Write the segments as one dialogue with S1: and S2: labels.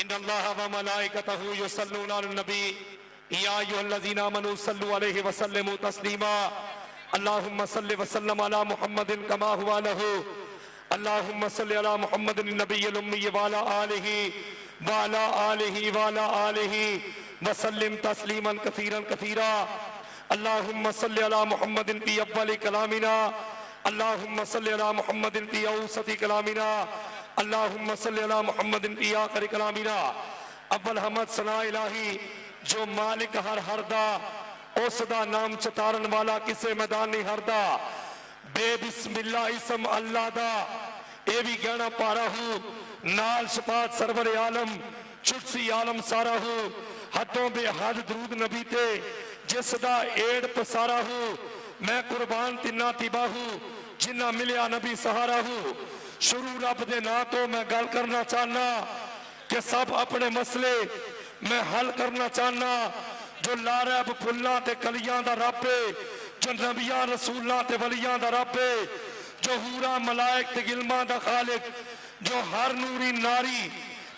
S1: इन्नल्लाहा व मलाइकतहु युसल्लूना अलन नबी या अय्युहल्लज़ीना आमनू सल्लु अलैहि व सल्लिमू तस्लीमा अल्लाहुम्मा सल्लि व सल्लिम अला मुहम्मदिन कमा हुवा लहू अल्लाहुम्मा सल्लि अला मुहम्मदिन नबिय्यिल उम्मी व अला आलिहि व सल्लिम तस्लीमन कसीरन कसीरा अल्लाहुम्मा सल्लि अला मुहम्मदिन फी अव्वलि कलामिना अल्लाहुम्मा सल्लि अला मुहम्मदिन फी औसति कलामिना अल्लाहुम्मा सल्लि अला मुहम्मदिन फी आखिरि कलामिना। अव्वल हमद सना इलाही जो मालिक हर दा उस दा नाम चतारन वाला किसे मैदान नहीं हरदा। बेबिस्मिल्लाह इसम अल्लाह दा ए भी गहना पारा हूँ नाल शफात सरवर आलम चुटसी आलम सारा हूँ हदों बेहद दरूद नबी ते जिस दा एड़ पसारा हूँ मैं कुर्बान तिन्ना तिबा हूँ जिन्ना मिलिया नबी सहारा हूँ। शुरू रब दे ना तो मैं गल करना चाहना कि सब अपने मसले मैं हल करना चाहना। जो लारैब फुल्लां ते कलियां दा रब है जो नबियां रसूलां ते वलियां दा रब है जो हूरा मलाइक ते गिलमां दा खालिक जो हर नूरी नारी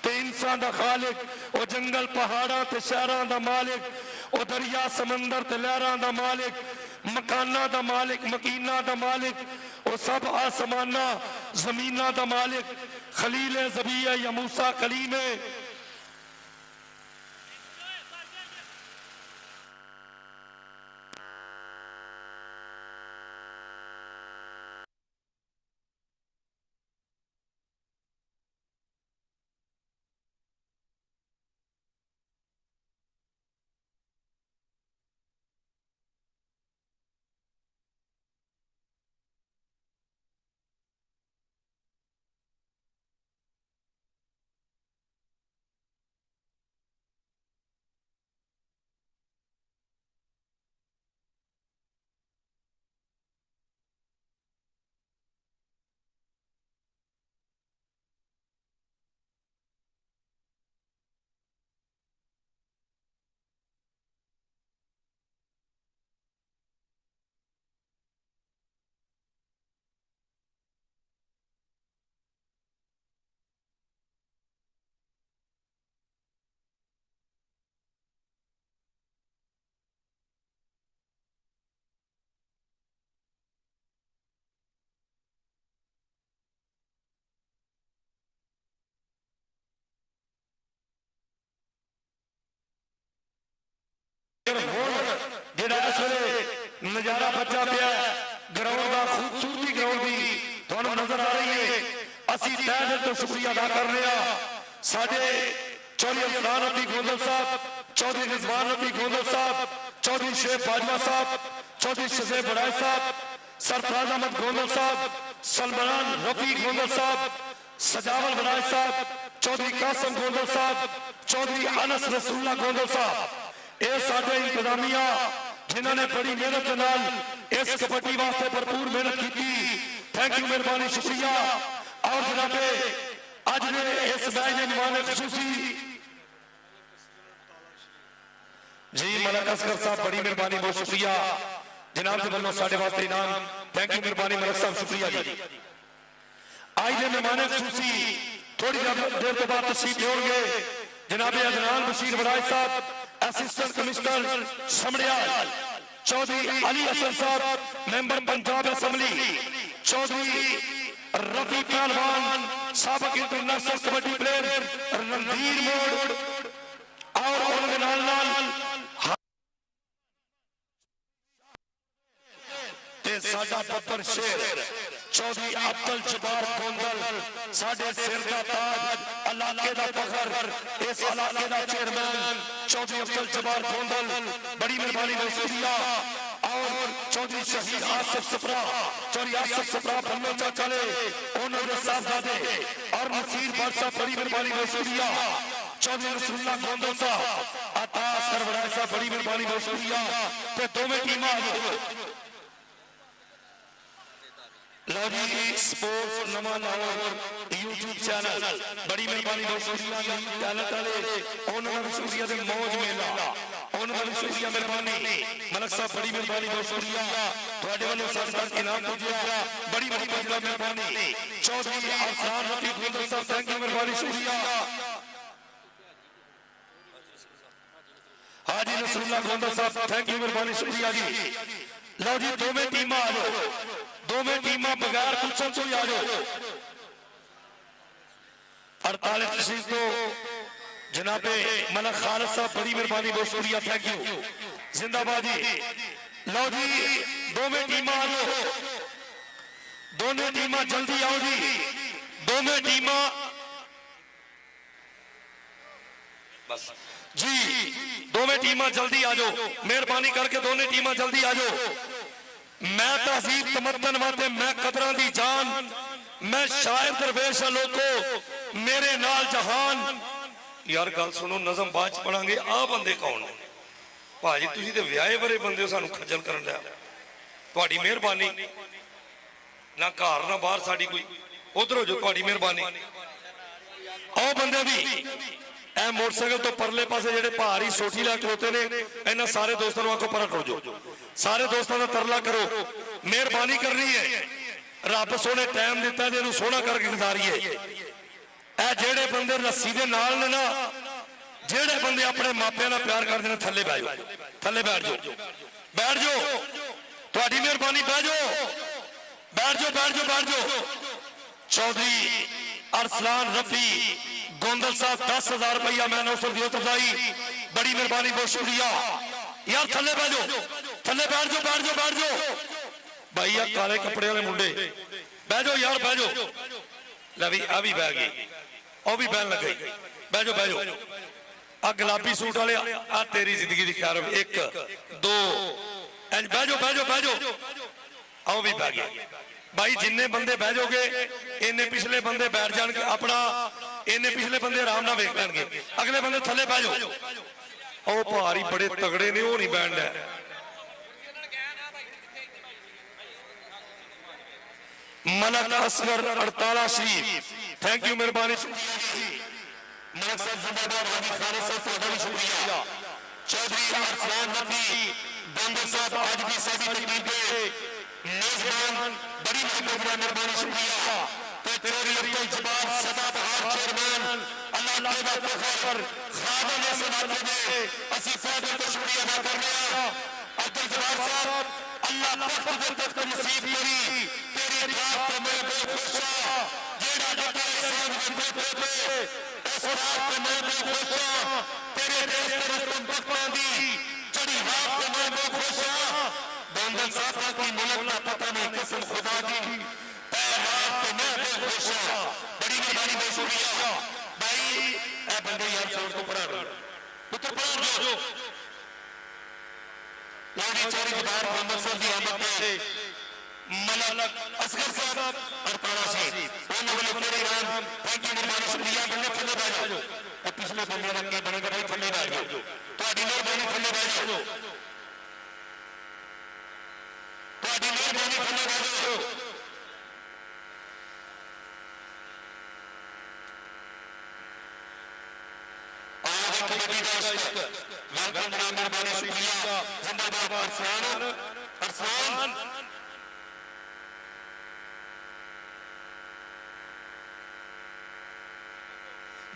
S1: ते इंसान दा खालिक ओ जंगल पहाड़ां ते शहरां दा मालिक ओ दरिया समंदर ते लहरां दा मालिक मकाना दा मालिक मकीना दा मालिक ओ सब आसमाना जमीना दा मालिक खलीले ज़बिया या मूसा कलीमे नजारा बचा पिया ग्राउंड का खूबसूरती ग्राउंड की तुहानू नजर आ रही है। असी तहे दिल तो शुक्रिया अदा कर रहे हैं साडे चौधरी अफसान अली गोंदल साहब चौधरी रिजवान अली गोंदल साहब चौधरी शेख बाजवा साहब चौधरी शज़े बड़ाई साहब सरफराज अहमद गोंदल साहब सलमान रफी गोंदल साहब सजावल बड़ाई साहब चौधरी कासम गोंदल साहब चौधरी अनस रसूलुल्लाह गोंदल साहब ये साडे इंतजामिया जिन्होंने बड़ी मेहनत के नाल इस कबड्डी वास्ते भरपूर मेहनत की। थैंक यू मेहरबानी शुक्रिया। और जनाबे अज ने इस मैच के मेहमान खुसूसी जी मलक असगर साहब बड़ी मेहरबानी बहुत शुक्रिया जनाब के वालों साडे वास्ते इनाम। थैंक यू मेहरबानी मलक साहब शुक्रिया जी। आज के मेहमान खुसूसी थोड़ी देर तो बाद तशरीफ लेंगे जनाबे अदनान बशीर वराज साहब असिस्टेंट कमिश्नर समड़ियाल चौधरी अली हसन साहब मेंबर पंजाब असेंबली चौधरी रफी पहलवान साबिक इंटरनेशनल कबड्डी प्लेयर रणधीर मोड़ और उनके नाल साडा पत्थर शेर चौधरी अब्दुल जब्बार गोंदल साडे सिर दा ताज इलाके दा फखर इस इलाके दा चेयरमैन चौधरी अब्दुल जब्बार गोंदल बड़ी मेहरबानी बहुत शुक्रिया। और चौधरी शहीद आसिफ सफरा चौधरी आसिफ सफरा भल्लो चाचाले उन्होंने साहबजादे और नसीर बादशाह बड़ी मेहरबानी बहुत शुक्रिया। चौधरी रसूलुल्लाह गोंदल साहब अताश करवड़ाई साहब बड़ी मेहरबानी बहुत शुक्रिया। ते दोवें टीमां लॉजी स्पोर्ट्स नमा लाहौर यूट्यूब चैनल बड़ी मेहरबानी बहुत शुक्रिया टैलेंट वाले उन्होंने भी शुक्रिया दे मौज मेला उन्होंने भी शुक्रिया मेहरबानी मलक साहब बड़ी मेहरबानी बहुत शुक्रिया थोड़े वालों सरकार इनाम पुजया बड़ी बड़ी मेहरबानी चौधरी अफसान रफी गोंदल साहब थैंक यू मेहरबानी शुक्रिया। हाजी नसरुल्लाह गोंदा साहब थैंक यू मेहरबानी शुक्रिया जी। लो जी दोवें टीमां आ जाओ, दोवें टीमां बगैर पुछन तो ही आ जाओ। 48 तहसील तो जनाबे मलक खालिद साहब बड़ी मेहरबानी बहुत शुक्रिया थैंक यू जिंदाबाद जी। लो जी दोवें टीमां आ जाओ, दोनों टीमां जल्दी आओ जी, दोनों टीमां बस जी, दोवें टीमां जल्दी आ जाओ, मेहरबानी करके दोनों टीमां जल्दी आ जाओ। मैं तहजीब तमद्दन वाते मैं कदरां दी जान, मैं शायर दरवेश लोको मेरे नाल जहान। यार गल सुनो नज़म बाद च पढ़ांगे। आ बंदे कौन ने भाजी? तुसीं ते व्याहे वरे बंदे हो, सानू खज्जल करन दिया। तुहाडी मेहरबानी ना घर ना बाहर साडी कोई उधर हो जाओ, तुहाडी मेहरबानी। आओ बंदे भी ए मोटरसाइकिल तो परले पासे जेडे भारी सोटी ला खलोते ने, इन्हां सारे दोस्तों को आखो पर हटो जो, सारे दोस्तों का तरला करो, मेहरबानी करनी है। रब सोने टाइम दिता है, इहनूं सोहना करके गुजारिए। ए जेडे बंदे रस्सी दे नाल ने ना, जेडे बंदे अपने मापियां नाल प्यार करदे ने, थल्ले बैठ जाओ, थल्ले बैठ जाओ, बैठ जाओ, तुहाडी मेहरबानी, बैठ जाओ, बैठ जाओ, बैठ जाओ, बैठ जाओ। चौधरी अरसलान रफी गोंदल साहब 10,000 रुपया मैं नौसर दियो तफाई, बड़ी मेहरबानी बहुत शुक्रिया यार। थल्ले बैठ जाओ, थल्ले बैठ जाओ, बैठ जाओ, बैठ जाओ भाई। यार काले कपड़े वाले मुंडे बैठ जाओ यार, बैठ जाओ। लै भी आ भी बह गई, ओ भी बहन लग गई, बैठ जाओ, बैठ जाओ। आ गुलाबी सूट वाले आ तेरी जिंदगी की खैर। 1 2 बैठ जाओ, बैठ जाओ, बैठ जाओ, आओ भी बह गई भाई। जिन्ने बंदे बह जाओगे इन्ने पिछले बंदे बैठ जाएंगे, अपना इन्ने पिछले बंदे आराम ना वेख लेंगे। अगले बंदे थले बह जाओ। ओ भारी बड़े तगड़े ने, वो नहीं बैंड है। मलक असगर अड़ताला शरीफ थैंक यू मेहरबानी मलक साहब जिंदाबाद। हाजी खालिद साहब तुहाडा भी शुक्रिया। चौधरी अरसलान नबी गोंदल साहब आज भी साडी तकरीर पे मेजबान, बड़ी मेहरबानी शुक्रिया। तेरी अब्दुल जब्बार सदा बहार चेयरमैन अल्लाह ताला दा फखर खादम ने समाते दे असी फादर को शुक्रिया अदा करने आ। अब्दुल जब्बार साहब अल्लाह तख्त दे तख्त नसीब करी, तेरी रात पे मैं बहुत खुश हां। जेड़ा जेड़ा इंसान जिंदे पे उस रात पे मैं बहुत खुश हां। तेरे देश ते रस्तम बख्तां दी चढ़ी रात पे मैं बहुत खुश हां। गोंदल साहब की मुल्क का पता नहीं कसम खुदा की रात पे मैं बहुत खुश हां। बड़ी मेहरबानी बहुत शुक्रिया भाई। ए बंदे यार छोड़ को पढ़ा दो, पुत्र पढ़ा दो। लाड़ी चोरी के बाहर मोहम्मद साहब की आमद पे मलक असगर साहब और पड़ोसी उन्होंने बोले तेरे नाम थैंक यू मेहरबानी शुक्रिया। बंदे थल्ले बैठ जाओ, ए पिछले बंदे रख के बने भाई थल्ले बैठ जाओ, ਤੁਹਾਡੀ मेहरबानी थल्ले बैठ जाओ, ਤੁਹਾਡੀ मेहरबानी थल्ले बैठ जाओ। वेलकम जनाब, मेहरबानी शुक्रिया जिंदाबाद। अरसान अरसान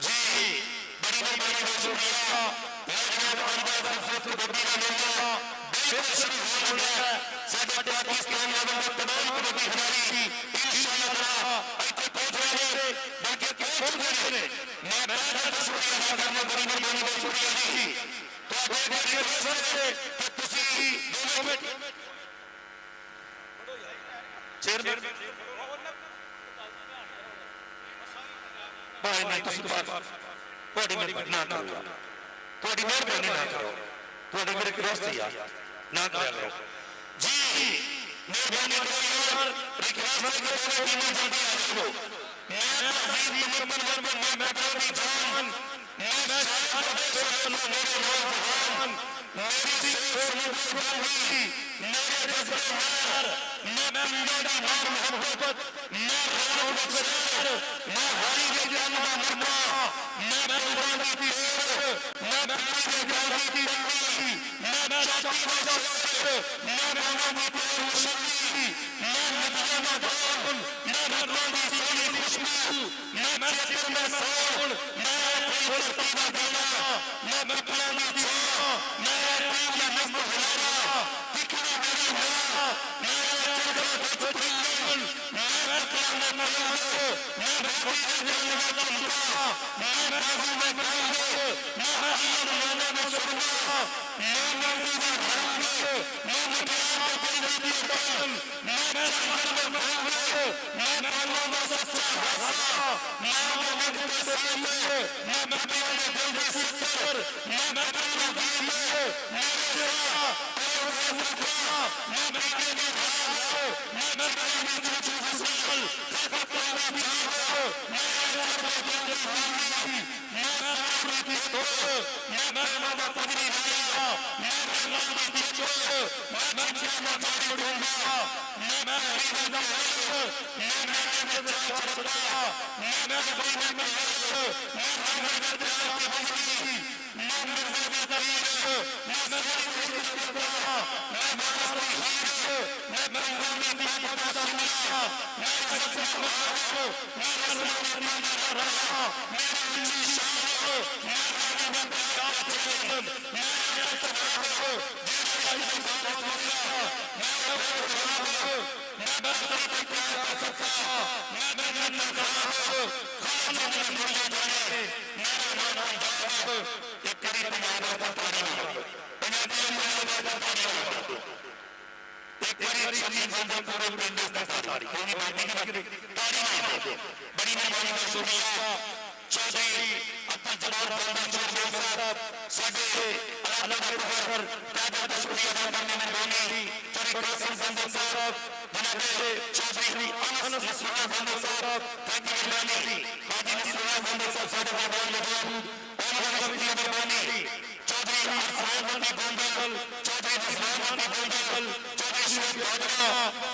S1: जी बड़ी मेहरबानी बहुत शुक्रिया। साढ़े पाकिस्तान तमाम कबड्डी खिलाड़ी इंशाअल्लाह इतने पहुंच रहे हैं, बल्कि पहुंच गए हैं। मैं बहुत शुक्रिया अदा करना, बड़ी मेहरबानी बहुत शुक्रिया जी। तो कि तुसी दोनों चेयरमैन भाई नहीं तुसी ਤੁਹਾਡੀ ਮਿਹਰਬਾਨੀ ਨਾ ਕਰੋ, ਤੁਹਾਡੀ ਮਿਹਰਬਾਨੀ ਨਾ ਕਰੋ, ਤੁਹਾਡੇ ਮੇਰੇ ਰਿਕਵੈਸਟ ਹੈ ਯਾਰ ਨਾ ਕਰਿਆ ਕਰੋ जी। मेहरबानी करो यार, रिक्वेस्ट है कि दोनों टीमें जल्दी आ जाओ। मैं तहजीब तमद्दन वर्ग मैं कदरां दी जान, मैं शायर दरवेश मेरे नौजवान, मेरी सोच समझ मेरे जज्बे यार, मैं पिंडों दी मार मोहब्बत, मैं राह दा सर, मैं हारी दे जंग दा मरना, मैं बलवान दी तोड़, मैं पीरी दे जान दी तंगी, मैं चाटी दा सर, मैं बाना दी तोड़ मुशक्की, मैं नदियां दा दान, मैं रत्नां दी सोनी खुशबू, मैं चेतन दा सोन, मैं अपनी धरती दा गाना, मैं पिपलां दी छां,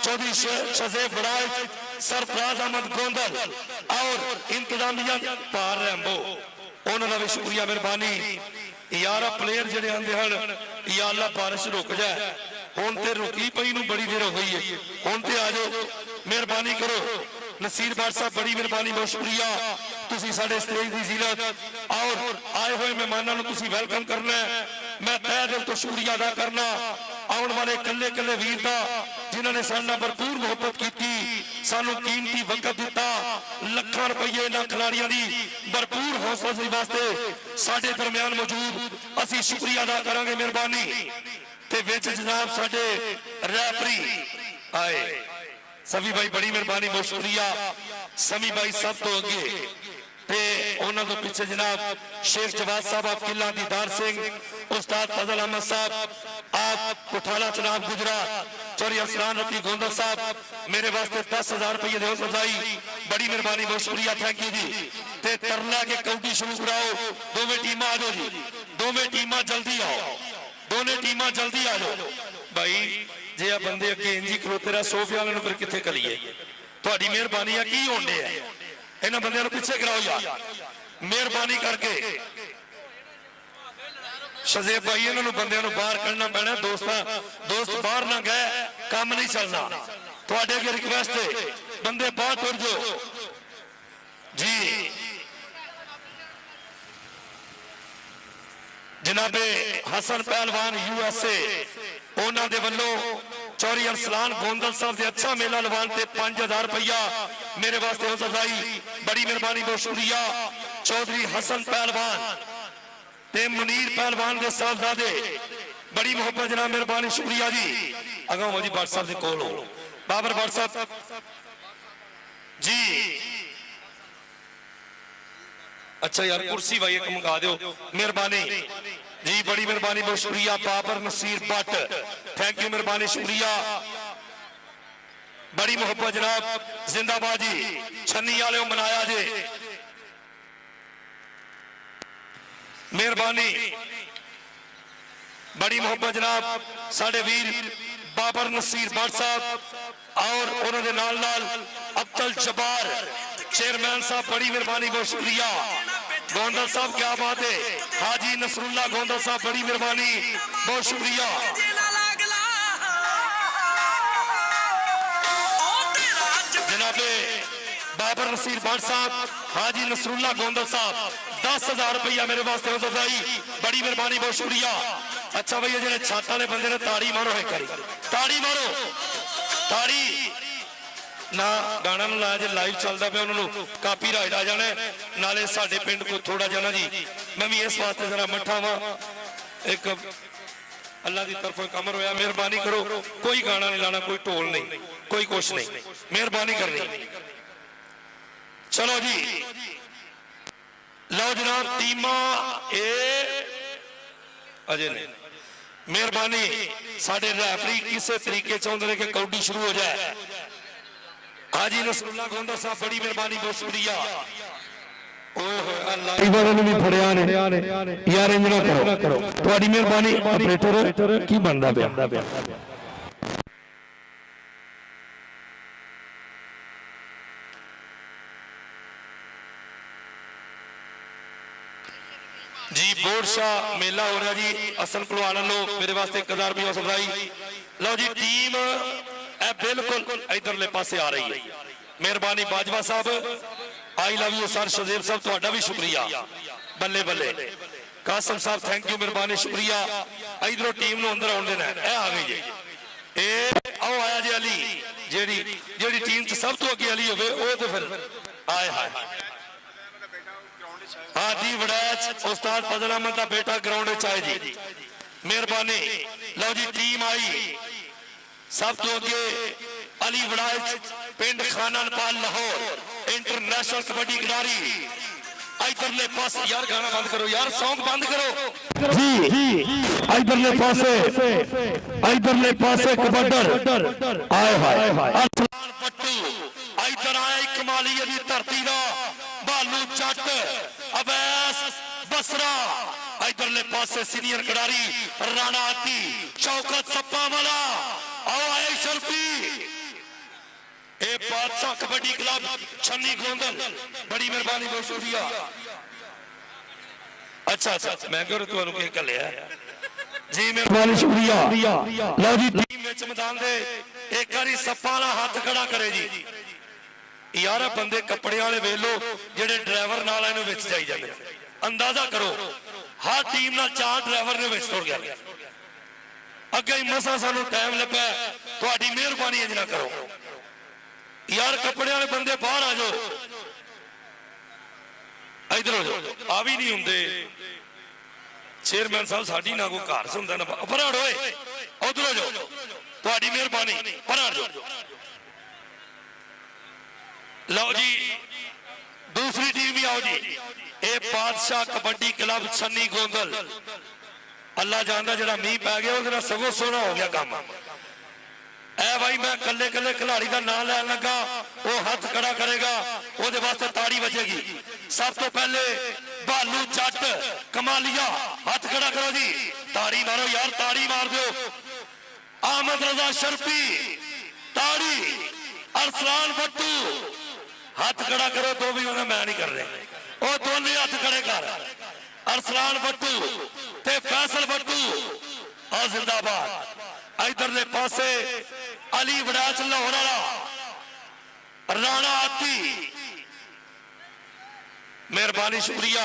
S1: चौधरी शज़ेफ वड़ाइच, सरफराज अहमद गोंदल और इंतजामिया पार रैंबो, उन्होंने भी शुक्रिया मेहरबानी। यारा प्लेयर जेडे आंदे हन या अल्लाह बारिश रुक जाए, हुण ते रुकी पई नूं बड़ी देर हो गई है, हुण ते आ जाओ, मेहरबानी करो। नसीर बाट साहब बड़ी मेहरबानी, बहुत शुक्रिया, तुसी साडे स्टेज दी ज़ीनत और आए हुए मेहमानां नूं तुसी वेलकम करना है। मैं तहे दिल तो शुक्रिया अदा करना आने वाले कल्ले कल्ले वीर दा जिन्होंने साडे भरपूर मुहब्बत की, सानू कीमती वक्त दिता, लाखां रुपये इन्हां खिलाड़ियां दी भरपूर हौसला अफजाई वास्ते साडे दरम्यान मौजूद, असीं शुक्रिया अदा करांगे। मेहरबानी ते विच जनाब साडे रैफरी आए सभी भाई, बड़ी मेहरबानी, बहुत शुक्रिया। समी भाई सब तो अगे ते उन्हां तों पिछे जनाब शेख जवाद साहब, आप किला दीदार सिंह, उस्ताद फजल अहमद साहब, आप कुठाला चनाब गुजरात, चौधरी अरसलान रफी गोंदल साहब, मेरे वास्ते 10,000 रुपये दे सजाई, बड़ी मेहरबानी, बहुत शुक्रिया, थैंक यू जी। ते तरला के कौडी शुरू कराओ, दोवें टीमां आ जाओ जी, दोवें टीमां जल्दी आओ, दोनों टीमां जल्दी आ जाओ भाई। जे आ बंदे अगे इंजी खलोते रह सोफे वाले नूं फिर कित्थे करिए, तुहाडी मेहरबानी है की होंदे है, इन्हां बंदियां नूं पिछे कराओ यार मेहरबानी करके। शज़ेफ भाई इन्हां नूं बंदियां नूं बाहर कढना पैना, दोस्त बाहर ना गए काम नहीं चलना, तुहाडे अगे रिक्वेस्ट है बंदे बाहर तुर जाओ जी। जनाबे हसन पहलवान USA उन्होंने दे वल्लों चौधरी अरसलान गोंदल साहब से अच्छा मेला लवान ते 5,000 रुपया मेरे वास्ते हो सजाई, बड़ी मेहरबानी, बहुत शुक्रिया। चौधरी हसन पहलवान ते मुनीर पहलवान के साहबजादे, बड़ी मोहब्बत जनाब, मेहरबानी, शुक्रिया जी। अगाओ जी बाट साहब के कोल हो, बाबर बाट साहब जी। अच्छा यार कुर्सी भाई एक मंगा दो, मेहरबानी जी, बड़ी मेहरबानी, बहुत शुक्रिया। बाबर नसीर भट्ट, थैंक यू, मेहरबानी, शुक्रिया, बड़ी मोहब्बत जनाब, जिंदाबाद जी। छन्नी वाले मनाया जे, मेहरबानी, बड़ी मोहब्बत जनाब, साडे वीर बाबर नसीर भट्ट साहब और उन्होंने नाल नाल अब्दुल जब्बार चेयरमैन साहब, बड़ी मेहरबानी, बहुत शुक्रिया। गोंदल साहब क्या बात है, हाजी नसरुल्लाह गोंदल साहब, बड़ी मेहरबानी, बहुत शुक्रिया। जनाबे बाबर नसीर भट्ट साहब, हाजी नसरुल्लाह गोंदल साहब, 10,000 रुपया मेरे वास्ते हो सजाई, बड़ी मेहरबानी, बहुत शुक्रिया। अच्छा भैया जेडे छत वाले बंदे ने ताड़ी मारो एक बारी ताड़ी मारो ताड़ी ना गाना ना लाया जे लाइव चलता पे उन्होंने कापी राइट आ जाना नाले साडे पिंड को थोड़ा जाना जी मैं भी इस वास्ते जरा मठा वा एक अल्लाह की तरफों कमर होया मेहरबानी करो कोई गाना नहीं लाना कोई ढोल नहीं कोई कुछ नहीं मेहरबानी करनी चलो जी लो जनाब टीमा ए अजे नहीं मेहरबानी साडे रैफरी किसी तरीके चाहते हैं कि कौडी शुरू हो जाए हाजी नसरुल्लाह गोंदा साहब बड़ी मेहरबानी बहुत शुक्रिया यार इंजना करो तुम्हारी मेहरबानी ऑपरेटर की बनता पे जी बोर्ड शाह मेला हो रहा जी असन पहलवान लो मेरे वास्ते 1000 रुपया सफाई लो जी टीम बिल्कुल इधरले पासे आ रही है मेहरबानी बाजवा साहब आई लव यू सर शदेव साहब तुहाडा भी शुक्रिया बल्ले बल्ले कासम साहब थैंक यू मेहरबानी शुक्रिया इधरों टीम नु अंदर आउण देना ए आ गई जी ए आओ आया जी अली जेडी जेडी टीम च सब तो अगे अली होवे ओ ते फिर आए हाय हाँ जी वड़ैच उस्ताद फजल अहमद का बेटा ग्राउंड आए जी मेहरबानी लो जी टीम आई सब तो अगे अली वड़ैच पिंड खानापाल लाहौर इंटरनेशनल कबड्डी खिलाड़ी इधरले पास यार गाना बंद करो यार सॉन्ग बंद करो जी इधरले पासे कबड्डर आए हाय अरसलान पट्टू इधर आया कमाली दी धरती दा भालू जट अवैस बसरा इधरले पासे सीनियर खिलाड़ी राणा आती शौकत सप्पा वाला आओ आए शर्फी ए बादशाह कबड्डी क्लब छन्नी गोंदल बड़ी मेहरबानी बहुत शुक्रिया अच्छा अच्छा मैं कह रहा हूं कह लिया जी मेहरबानी शुक्रिया लो जी टीम विच मैदान दे एक बारी सप्पा वाला हाथ खड़ा करे जी यार बंदे कपड़े वाले वेख लो जेडे ड्राइवर नाल इन्हू विच जाई जांदे अंदाजा करो हर टीम नाल 4 ड्राइवर ने विच तुर गए अगे मसा सानू टाइम लगा तुहाडी मेहरबानी इंज ना करो यार कपड़े वाले बंदे बाहर आ जाओ इधर हो जाओ आ भी नहीं होंगे चेयरमैन साहब साड़ी ना कोई घर सुनता ना पर हटो उधर हो जाओ तुहाडी मेहरबानी पर हट जाओ लो जी दूसरी टीम भी आओ जी ए बादशाह कबड्डी क्लब छन्नी गोंदल अल्लाह जानदा जेड़ा मीह पै गया उसदे नाल सगों सोहना हो गया काम ऐ भाई मैं कल्ले कल्ले खिलाड़ी का नाम लैन लगा वो हाथ खड़ा करेगा वो वास्ते ताड़ी बजेगी सब तो पहले भालू जट कमालिया हाथ खड़ा करो जी ताड़ी मारो यार ताड़ी मार दो अहमद रजा शर्फी ताड़ी अरसलान भट्टू हाथ खड़ा करो तो भी उन्हें मैं नहीं कर रहे वो दोनों हाथ खड़े कर अरसलान भट्टू ते फैसल भट्टू और जिंदाबाद इधरले पासे अली वड़ैच लाहौर वाला राणा आती मेहरबानी शुक्रिया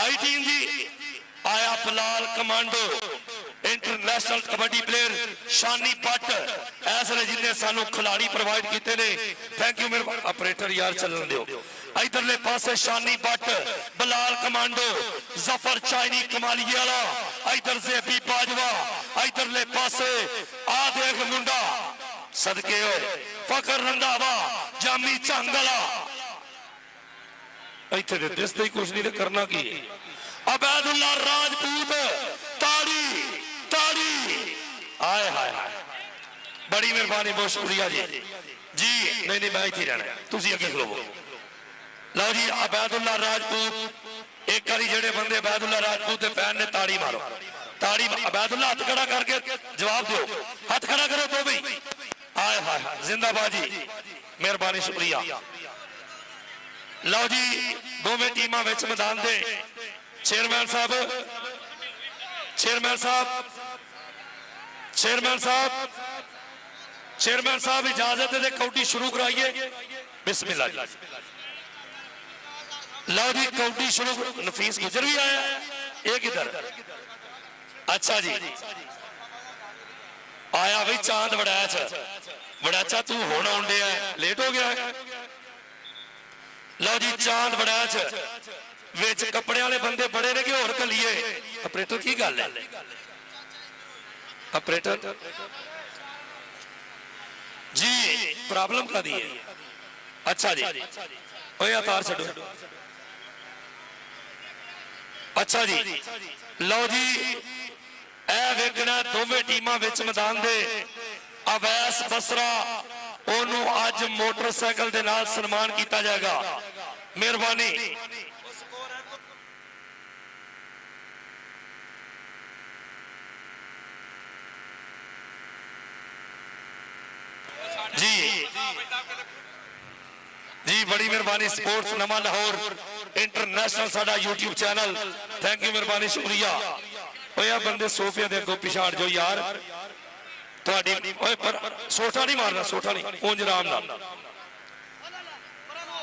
S1: आई टीम जी आया पलाल कमांडो इंटरनेशनल कबड्डी प्लेयर शानी पट ऐसे जिन्हें सानू खिलाड़ी प्रोवाइड किए ने थैंक यू मेरे ऑपरेटर यार चलन दो इधरले पासे शानी भट्ट बलाल कमांडो जफर चाइनी कमालिए वाला इधर से भी बाजवा इधरले पासे आ देख मुंडा सदके होए फकर रंधावा जामी झांगला इथे दे दिसते ही कुछ नहीं करना की अबैदुल्ला राजपूत ताड़ी ताड़ी आए हाय बड़ी मेहरबानी बहुत शुक्रिया जी जी नहीं मैं इथे रहना तुसी अगे खलोवो लो जी अबैदुल्ला राजपूत एक बारी जेडे बंदे अबैदुल्ला राजपूत के पैन ने ताड़ी मारो ताड़ी अबैदुल्ला हाथ खड़ा करके जवाब दो हाथ खड़ा करो तो भी आए हाय जिंदाबाद जी मेहरबानी शुक्रिया लो जी दोवें टीमां विच मैदान दे चेयरमैन साहब चेयरमैन साहब चेयरमैन साहब चेयरमैन साहब इजाजत दे कौडी शुरू कराइए बिस्मिल्लाह जी लो जी कौडी शुरू नफीस गुजर भी आया एक इधर अच्छा जी आया बई चांद वड़ैच वड़ैचा तू हुण आउण डिया लेट हो गया है। लो जी चांद वड़ैच विच कपड़े वाले बंदे बड़े ने कि होर कलिए ऑपरेटर की गल है ऑपरेटर जी प्रॉब्लम का दी है। अच्छा जी ओए अतार छड्डो। अच्छा जी लो जी ए वेखना दोवें टीमां विच मैदान दे अवैस बसरा ओनू अज मोटरसाइकिल दे नाल सन्मान किया जाएगा। मेहरबानी जी जी बड़ी मेहरबानी। स्पोर्ट्स नवा लाहौर इंटरनेशनल साडा यूट्यूब चैनल थैंक यू मेहरबानी शुक्रिया। ओए बंदे सोफे दे अगों पिछाड़ जो यार तुहाडी ओए पर सोटा नहीं मारना सोटा नहीं उंज आराम नाल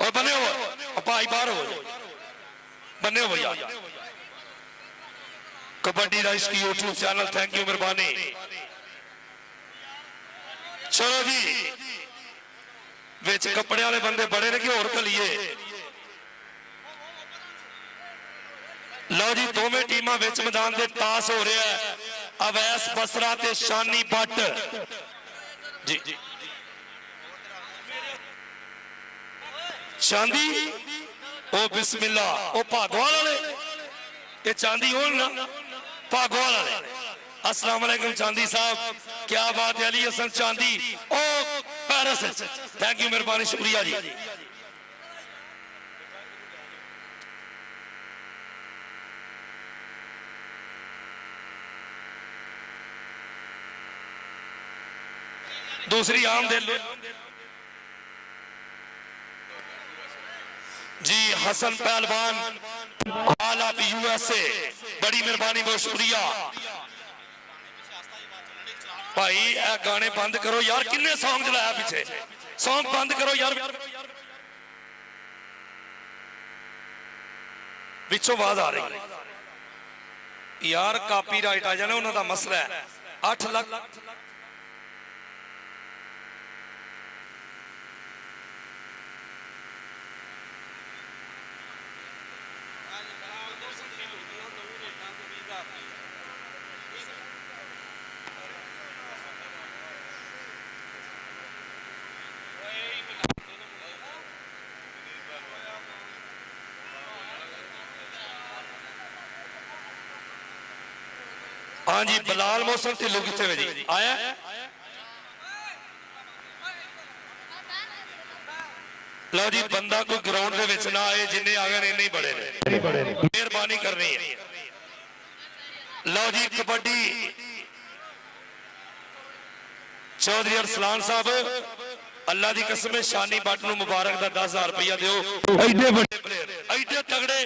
S1: ओए बने हो भाई बाहर हो बने हो भैया। कबड्डी का इसकी यूट्यूब चैनल थैंक यू मेहरबानी। चलो जी विच कपड़े वाले बंदे बड़े ने कि होर कलिए। लो जी दोवें टीमां विच मैदान दे टास हो रहा है अवैस बसरा ते शानी भट्ट जी चांदी ओ बिस्मिल्ला ओ भागवाल वाले ये चांदी हो ना भागवाल वाले। अस्सलाम वालेकुम चांदी साहब क्या बात है। अली हसन चांदी ओ पैरिस थैंक यू मेहरबानी शुक्रिया जी। दूसरी आम दे जी हसन पहलवान ऑल ऑफ यूएसए बड़ी मेहरबानी बहुत शुक्रिया भाई। ए गाने बंद करो यार किन्ने सॉन्ग चलाया पीछे सॉन्ग बंद करो यार पिछों आवाज आ रही यार कापीराइट आ जाना उन्होंने मसला है 8 लाख हाँ जी बलाल मौसम ढिल्लो कितने वे जी आया लो जी बंदा कोई ग्राउंड दे विच ना आए जिन्ने आ गए इन्ने ही बड़े ने मेहरबानी करनी है। लो जी कबड्डी चौधरी अरसलान साहब अल्लाह की कसम शानी भट्ट नूं मुबारक दा 10,000 रुपया दिओ एडे बड़े प्लेयर एडे तगड़े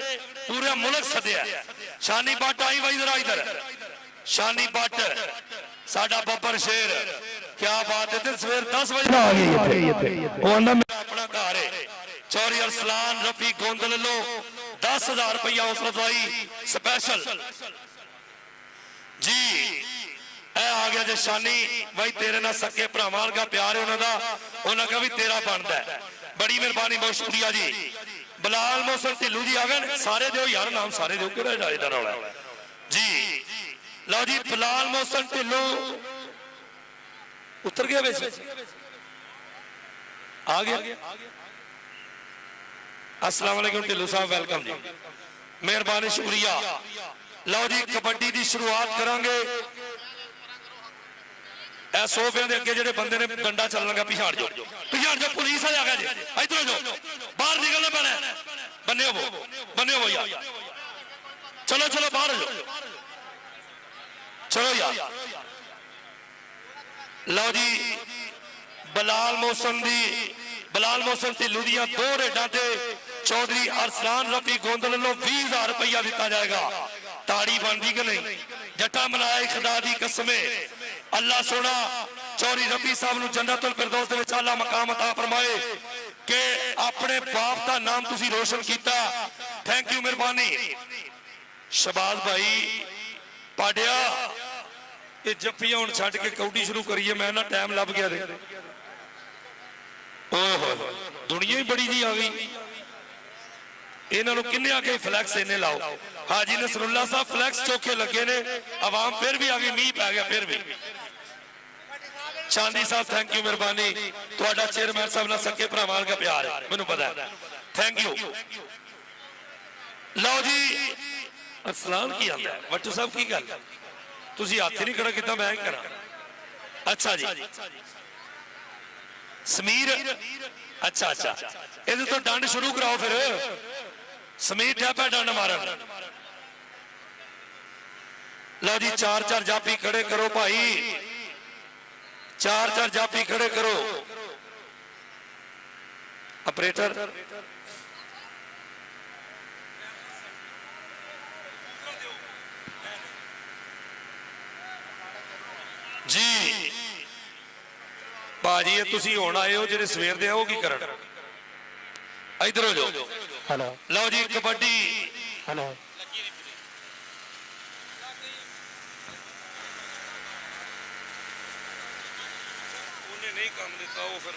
S1: पूरे मुल्क सदया शानी भट्ट आई वही इधर इधर शानी भट्ट साडा बब्बर शेर क्या बात है सवेर 10 बजे आ गई वो आंदा मेरा अपना घर है। चौधरी अरसलान रफी गोंदल लो 10,000 रुपया हौसला अफजाई स्पेशल जी ए आ गया जे शानी भाई तेरे ना सके भरावां वर्गा प्यार है उन्होंने कहा भी तेरा बनता है बड़ी मेहरबानी बहुत शुक्रिया जी। बलाल मोहसन ढिल्लू जी आ गए सारे दो यार नाम सारे दो किहड़ा इधर रौला जी। लो जी बलाल मोहसन ढिल्लू उतर गया वैसे आ गया। अस्सलाम वालेकुम ढिल्लू साहब वेलकम जी मेहरबानी शुक्रिया। लो जी कबड्डी की शुरुआत करांगे सोफे के अगे जो बंदे ने डंडा चलन लगा पिछाड़ जो पुलिस आ गया जी इधर जो बाहर निकलना पैना बने हो यार चलो चलो बाहर हो चलो यार। लो जी बलाल मोहसन ढिल्लू दियां 2 रेडा से चौधरी अरसलान रफी गोंदल नो 20,000 रुपया दिता जाएगा। ताड़ी बनती कि नहीं जटा मनाए खुदा दी कसमे अल्लाह सोना चौधरी रफी साहब नूं जन्नतुल फिरदौस दे विच आला मकाम अता फरमाए कि अपने बाप का नाम तुसी रोशन किया थैंक यू मेहरबानी। शहबाज भाई पाडिया ये जप्पियां हुण छड्ड के कौडी शुरू करिए मैं ना टाइम लभ गया रे ओहो दुनिया ही बड़ी जी आ गई इन्हों किन्ने आके फ्लैक्स इन्ने लाओ हाजी नसरुल्ला साहब फ्लैक्स चौके लगे ने आवाम फिर भी आ गई मीह पै गया फिर भी चांदी साहब थैंक यू मेहरबानी तुहाडा चेयरमैन साहब नाल सके भरावां का प्यार है मैनूं पता है थैंक यू लो जी असलाम की आंदा है वट्टू साहब की गल तुसीं हाथ ही नहीं खड़ा किता मैं करा अच्छा जी समीर अच्छा अच्छा इहदे तो डंड शुरू कराओ फिर समीर टैपा डंड मारन लो जी चार चार जापी खड़े करो भाई चार चार जापी खड़े करो ऑपरेटर जी भाजी ये तुसी हुण आए हो जेडे सवेर दे आओ की करन इधर हो जाओ हेलो लो जी कबड्डी हेलो उन्हें नहीं काम देता वो फिर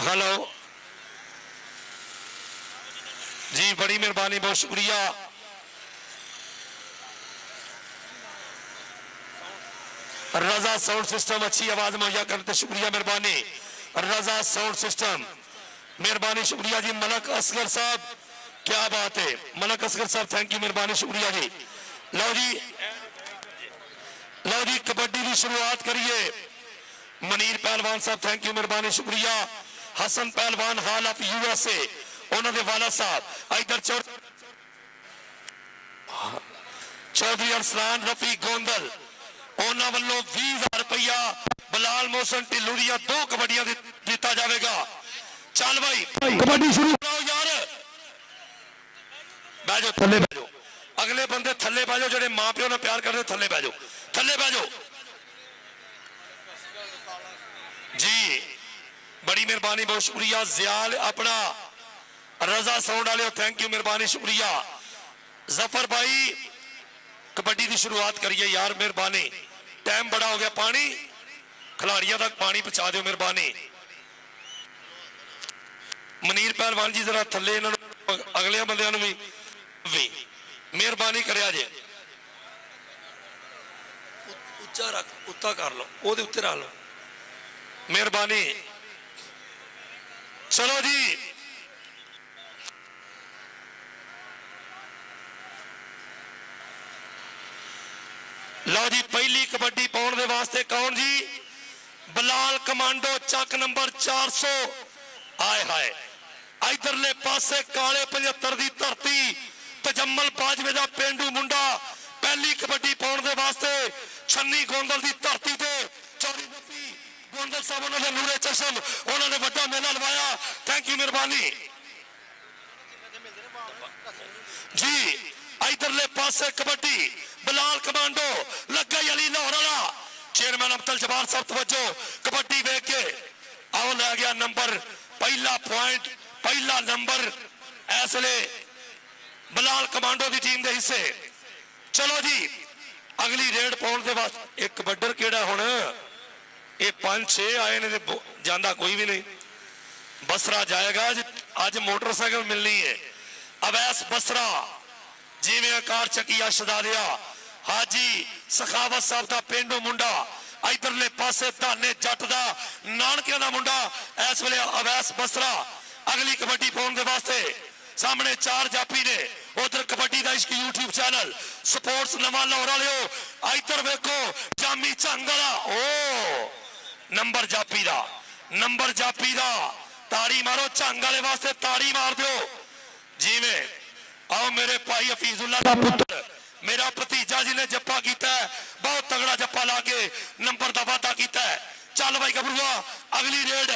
S1: हेलो जी बड़ी मेहरबानी बहुत शुक्रिया रजा साउंड सिस्टम अच्छी आवाज मुहैया करते शुक्रिया मेहरबानी रजा साउंड सिस्टम मेहरबानी शुक्रिया जी मलक असगर साहब क्या बात है मलक असगर साहब थैंक यू मेहरबानी शुक्रिया जी लो जी कबड्डी की शुरुआत करिए मनीर पहलवान साहब थैंक यू मेहरबानी शुक्रिया हसन पहलवान हाल ऑफ यूएसए उन्होंने वाला साहब इधर चौधरी अरसलान रफी गोंदल उन्होंने वालों 20,000 रुपया बलाल मोहसन ढिल्लू दियां 2 कबड्डियां दिता जाएगा चल भाई कबड्डी शुरू कराओ यार बह जाओ थल्ले बह जाओ अगले बंदे थल्ले बह जाओ जेडे मां प्यो ने प्यार करते थल्ले बह जाओ जी बड़ी मेहरबानी बहुत शुक्रिया जियाल अपना रजा साउंड वाले थैंक यू मेहरबानी शुक्रिया जफर भाई कबड्डी की शुरुआत करिए यार मेहरबानी टाइम बड़ा हो गया पानी खिलाड़ियों तक पानी पहुंचा दो मेहरबानी मनीर पहलवान जी जरा थले अगले बंदे भी मेहरबानी करिया जे उच्चा रख उत्ता कर लो ओदे उत्ते रख लो मेहरबानी चलो जी लो जी पहली कबड्डी पाने दे वास्ते कौन जी बलाल कमांडो चक नंबर 400 आए हाय इधरले पासे काले 75 की धरती तजम्मल बाजवे का पेंडू मुंडा पहली कबड्डी पाने दे वास्ते छन्नी गोंदल की धरती से चौधरी रफी गोंदल साहब उन्होंने नूरे चशम उन्होंने बड़ा मेला लवाया थैंक यू मेहरबानी जी इधरले पासे कबड्डी बलाल कमांडो लगा अली लाहौर वाला चेयरमैन अब्दुल जब्बार साहब तवज्जो कबड्डी वेख के आओ लै गया नंबर पहला पॉइंट पहला नंबर ऐसले बलाल कमांडो की टीम के हिस्से चलो जी अगली रेड पाउन के बाद एक कबड्डर केड़ा हुण ये 5-6 आए ने जांदा कोई भी नहीं बसरा जाएगा आज मोटरसाइकिल मिलनी है अवैस बसरा जिवें आकार चकिया शदादिया हाजी सखावत साहब का पेंडू मुंडा इधरले पासे धाने जट का नानकिया का मुंडा इस वे अवैस बसरा अगली कबड्डी पाने के वास्ते सामने 4 जापी ने उधर कबड्डी का इश्क यूट्यूब चैनल स्पोर्ट्स नवा लाहौर वाले इधर वेखो जामी झंग वाला ओ नंबर जापी का ताड़ी मारो झंग वाले वास्ते ताड़ी मार दो जिवें आओ मेरे भाई हफीजुल्ला का पुत्र मेरा भतीजा जी ने जप्पा किया है बहुत तगड़ा जप्पा ला के नंबर का वादा किया है चल भाई गबरुआ अगली रेड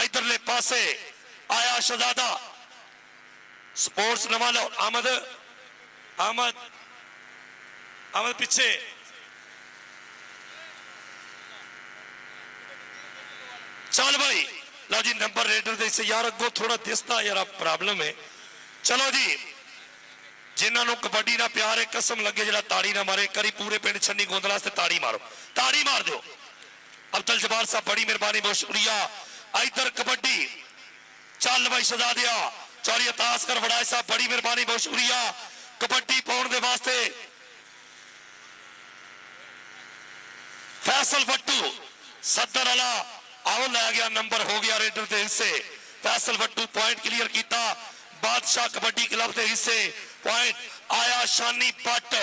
S1: इधरले पासे आया शहजादा स्पोर्ट्स नवा लो अहमद अहमद अहमद पीछे चल भाई लो जी नंबर रेडर दे से यार अगो थोड़ा दिसदा यार प्रॉब्लम है। चलो जी जिन्होंने कबड्डी ना प्यार है कसम लगे जरा ताड़ी ना मारे करी पूरे पिंड छन्नी गोंदला से ताड़ी मारो, ताड़ी मार दो। अब्दुल जब्बार साहब बड़ी मेहरबानी बहुत शुक्रिया। इधर कबड्डी चल भाई सजा दिया चौरी तासकर वड़ाए साहब बड़ी मेहरबानी बहुत शुक्रिया। कबड्डी पाउण दे वास्ते फैसल वट्टू सदर वाला आओ लै गया नंबर हो गया रेडर के हिस्से। फैसल वट्टू पॉइंट क्लियर किया। बादशाह कबड्डी क्लब के हिस्से पॉइंट आया शानी भट्ट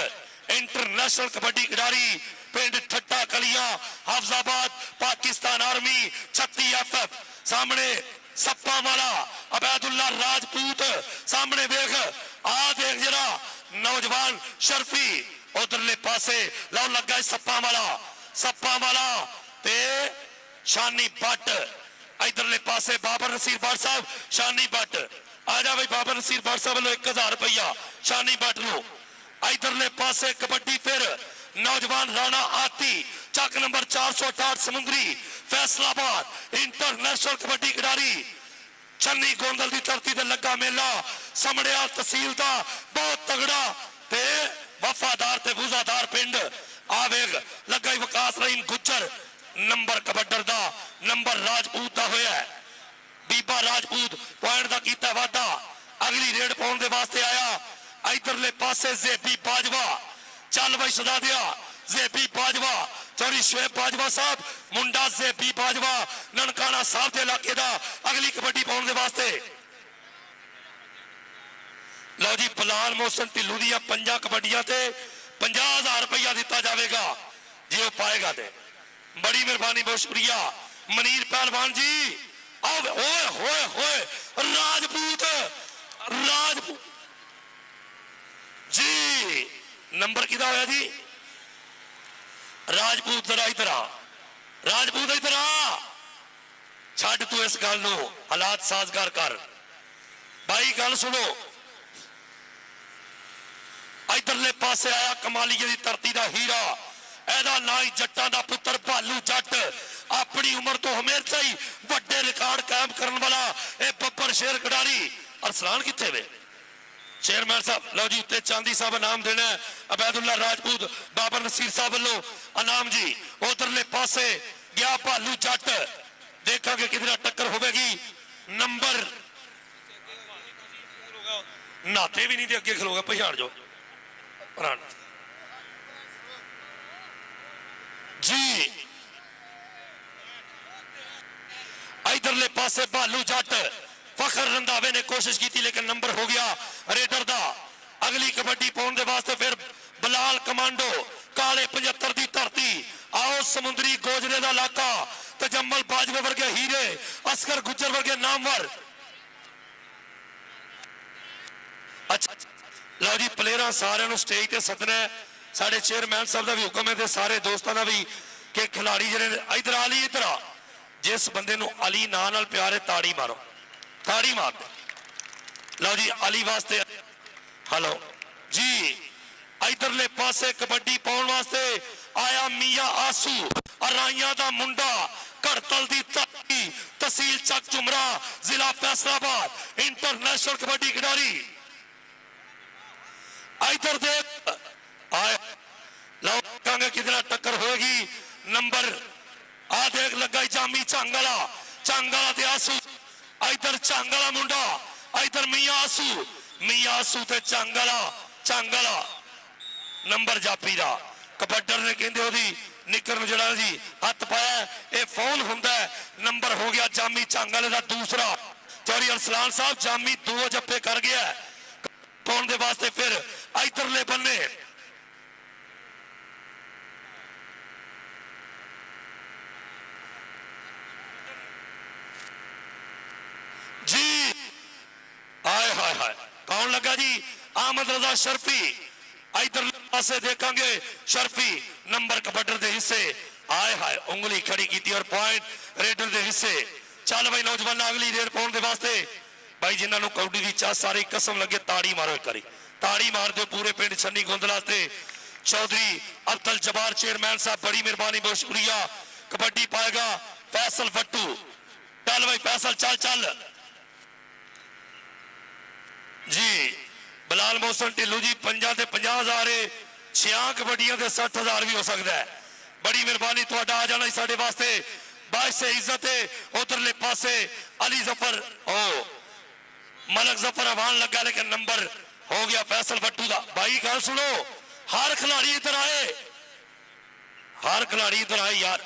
S1: इंटरनेशनल कबड्डी खिडारी पिंड ठट्टा कलिया हाफजाबाद पाकिस्तान आर्मी 36 FF सामने सप्पा वाला अबैदुल्ला राजपूत सामने देख आ देख जरा नौजवान शर्फी उधरले पासे लो लगा सप्पा वाला ते शानी भट्ट इधरले पासे बाबर नसीर भट्ट साहब शानी भट्ट आ जा भाई बाबर नसीर भट्ट साहब लो 1000 रुपया शानी भट्ट लो। इधरले पासे कबड्डी फिर नौजवान राणा आती चक नंबर 468 समुद्री फैसलाबाद इंटरनेशनल कबड्डी खिडारी चन्नी गोंदल की धरती से लगा मेला समड़िया तहसील का बहुत तगड़ा ते वफादार ते वफादार पिंड आवेग लगा विकास रहीम गुज्जर नंबर कबड्डर दा नंबर राजपूत का होया है। बीबा राजपूत पॉइंट का किया वादा अगली रेड पाउण दे वास्ते आया। इधरले पासे जेबी बाजवा चल भाई सदा दिया जेबी बाजवा चौरी शुएब बाजवा साहब मुंडा जेबी बाजवा ननकाना साहब के इलाके का अगली कबड्डी पाउण दे वास्ते। लो जी बलाल मोहसन ढिल्लू दियां 5 कबड्डियां ते 50,000 रुपया दिता जाएगा जे वो पाएगा ते बड़ी मेहरबानी बहुत शुक्रिया। मनीर पहलवान जी ओए होए होए राजपूत राजपूत जी नंबर किदा होया जी राजपूत जरा इधर आ राजपूत इधर आ छड़ तू इस गल नो हालात साजगार कर भाई गल सुनो। इधरले पासे आया कमालीए की धरती का हीरा एदा ना ही जट्टां दा पुत्र भालू जट अपनी उम्र तो हमेशा ही बड़े रिकॉर्ड कायम करने वाला ए बब्बर शेर खिडारी अरसलान किथे वे चेयरमैन साहब लो जी उत्ते चांदी साहब इनाम देना है अबैदुल्ला राजपूत बाबर नसीर साहब वालों इनाम जी। उधरले पासे गया भालू जट देखा किधर टक्कर होगी नंबर नाते भी नहीं दे अगे खलोगा पछाड़ जो जी। इधरले पासे भालू जट फखर रंधावे ने कोशिश की लेकिन नंबर हो गया रेडर दा। अगली कबड्डी पाउण दे वास्ते फिर बलाल कमांडो काले 75 की धरती आओ समुद्री गोजरे का इलाका तजम्मल बाजवे वर्गे हीरे असकर गुज्जर वर्गे नामवर। अच्छा लो जी प्लेयर सारे स्टेज पर सदना है साढ़े चेयरमैन साहब का भी हुक्म है सारे दोस्तों का भी कि खिलाड़ी जरे इधर अली इधर आ जिस बंदे अली ना नाल प्यार है ताड़ी मारो ताड़ी मार दे। लो जी अली वास्ते हेलो जी। इधरले पासे कबड्डी पाउण वास्ते आया मियां आसू अराइया दा मुंडा घड़तल दी धरती तहसील चक झुमरा जिला फैसलाबाद इंटरनेशनल कबड्डी खिडारी। इधर देख आए लो कितना टक्कर होगी नंबर आ देख लगा जामी चांगला ते आसू इधर चांगला मुंडा इधर मियां आसू ते चांगला नंबर जापी दा कबड्डर ने कहते ओदी निकर जड़ा जी हथ पाया ये फाउल हुंदा है नंबर हो गया जामी चांगले का दूसरा। चौरी अरसलान साहब जामी 2 जप्पे कर गया पाउण दे वास्ते फिर इधरले बन्ने जी आए हाय हाय कौन लगा जी आमद रजा शर्फी इधर पासे देखेंगे शर्फी नंबर कबड्डर के हिस्से आए हाय उंगली खड़ी की और पॉइंट रेडर के हिस्से। चल भाई नौजवान अगली रेड पाउण दे वास्ते भाई जिन्होंने कबड्डी की चाह सारी कसम लगे ताड़ी मारो एक बारी ताड़ी मार दो पूरे पिंड छन्नी गोंदला से। चौधरी अब्दुल जब्बार चेयरमैन साहब बड़ी मेहरबानी बहुत शुक्रिया। कबड्डी पाएगा फैसल फट्टू चल भाई फैसल चल चल जी। बिलाल मोहसन ढिल्लू जी 50 ते 50,000 6 कबड्डियां ते 60,000 भी हो सकता है। बड़ी मेहरबानी तुहाडा आ जाना साडे वास्ते बाइस इज्जत है। उधरले पासे अली जफर ओ मलक जफर आवान लगा लेकिन नंबर हो गया फैसल भट्टू का। भाई गल सुनो हर खिलाड़ी इधर आए हर खिलाड़ी इधर आए यार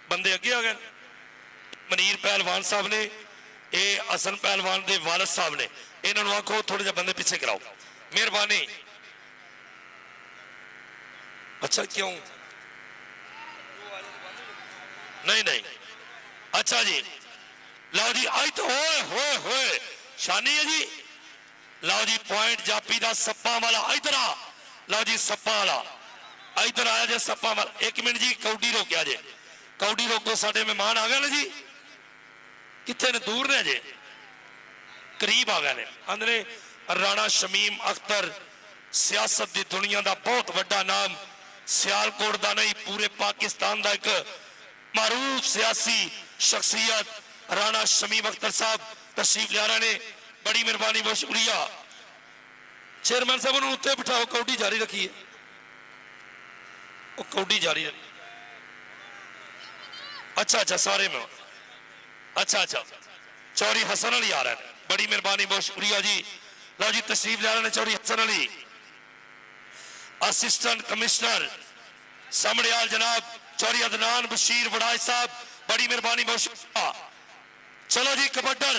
S1: बंदे अगे आ गए। मनीर पहलवान साहब ने ये हसन पहलवान के वालद साहब ने इन्होंने आखो थोड़े जे बंदे पीछे कराओ मेहरबानी। अच्छा क्यों नहीं नहीं अच्छा जी लाओ जी आज तो होए शानी है जी। लाओ जी पॉइंट जापी का सप्पा वाला इधर आ। लाओ जी सप्पा वाला इधर आया जे सप्पा वाला। एक मिनट जी कौडी रोकिया जे कौडी रोको साडे मेहमान आ गए ने जी कितने ने दूर ने जे करीब आ गए ने। आंदे राणा शमीम अख्तर सियासत की दुनिया का बहुत बड़ा नाम सियालकोट का नहीं पूरे पाकिस्तान का एक मारूफ सियासी शख्सियत राणा शमीम अख्तर साहब तशरीफ लिया रहे ने। बड़ी मेहरबानी बहुत शुक्रिया। चेयरमैन साहब उन्होंने उत्ते बिठाओ कौडी जारी रखिए कौडी जारी रखी। अच्छा अच्छा सारे में अच्छा अच्छा चौरी हसन अली आ रहे हैं। बड़ी मेहरबानी बहुत शुक्रिया जी। लो जी तशरीफ लिया रहे हैं चौरी हसन अली असिस्टेंट कमिश्नर समड़ियाल जनाब चौरी अदनान बशीर वड़ाज साहब बड़ी मेहरबानी बहुत शुक्रिया। चलो जी कबड्डर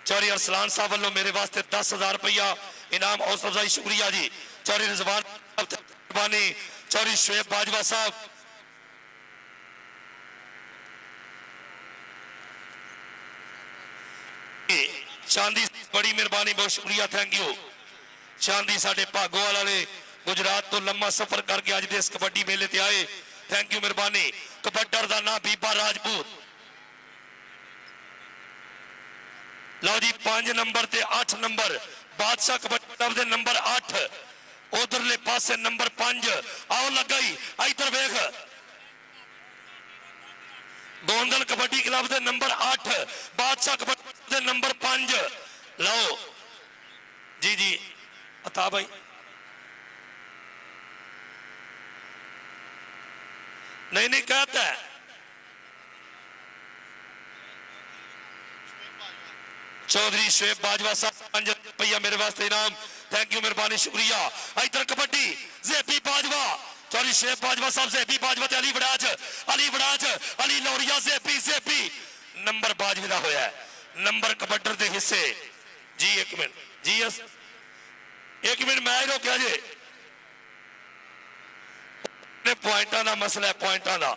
S1: चौरी अरसलान साहब वालों मेरे वास्ते 10,000 रुपया इनाम हौसला अफजाई शुक्रिया जी। चौरी रिजवान मेहरबानी चौरी शुएब बाजवा साहब चांदी बड़ी मेहरबानी बहुत शुक्रिया थैंक यू। चांदी साडे भागोवाल वाले गुजरात तो लंबा सफर करके अज इस कबड्डी मेले ते आए थैंक यू मेहरबानी। कबड्डर का नाम बीबा राजपूत। लो जी 5 नंबर ते 8 नंबर बादशाह कबड्डी क्लब दे नंबर 8 उधरले पासे नंबर 5 आओ लगा ही इधर वेख गोंदल कबड्डी क्लब दे नंबर 8 बादशाह कबड्डी दे नंबर 5 लो जी जी अता भाई नहीं नहीं कहता है चौधरी शुएब बाजवा साहब 5 रुपया मेरे वास्ते इनाम थैंक यू मेहरबानी शुक्रिया। इधर कबड्डी जेपी बाजवा चौधरी शुएब बाजवा साहब जेपी बाजवा ते अली वड़ाज अली लौरिया जेपी नंबर बाजवे दा होया है नंबर कबड्डर दे हिस्से जी। एक मिनट जी यस एक मिनट मैं रोकया जे पॉइंटा का मसला है पॉइंटा का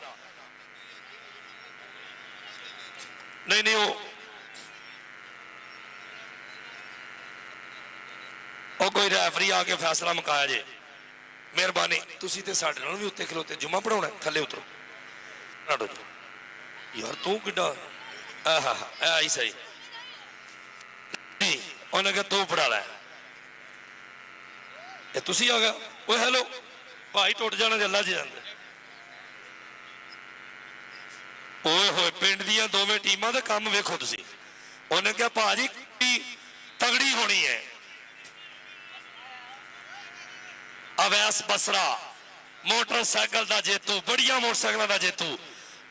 S1: नहीं नहीं वो कोई रैफरी आके फैसला मुकाया जे मेहरबानी तुसी ते साडे नाल भी उत्ते खलोते जुम्मा पढ़ाउणा थल्ले उतरो नाडो यार तू किड्डा आहा आई सही उन्हें कहा तू पढ़ा लै तुसी आ गया वो हेलो भाई टुट जाने दे अल्लाह जी जांदे ओए होए पिंड दियां दोवें टीमां दे काम वेखो तुसी। उन्हें कहा भाजी तगड़ी होनी है। अवैस बसरा मोटरसाइकिल का जेतू बड़िया मोटरसाइकिल का जेतू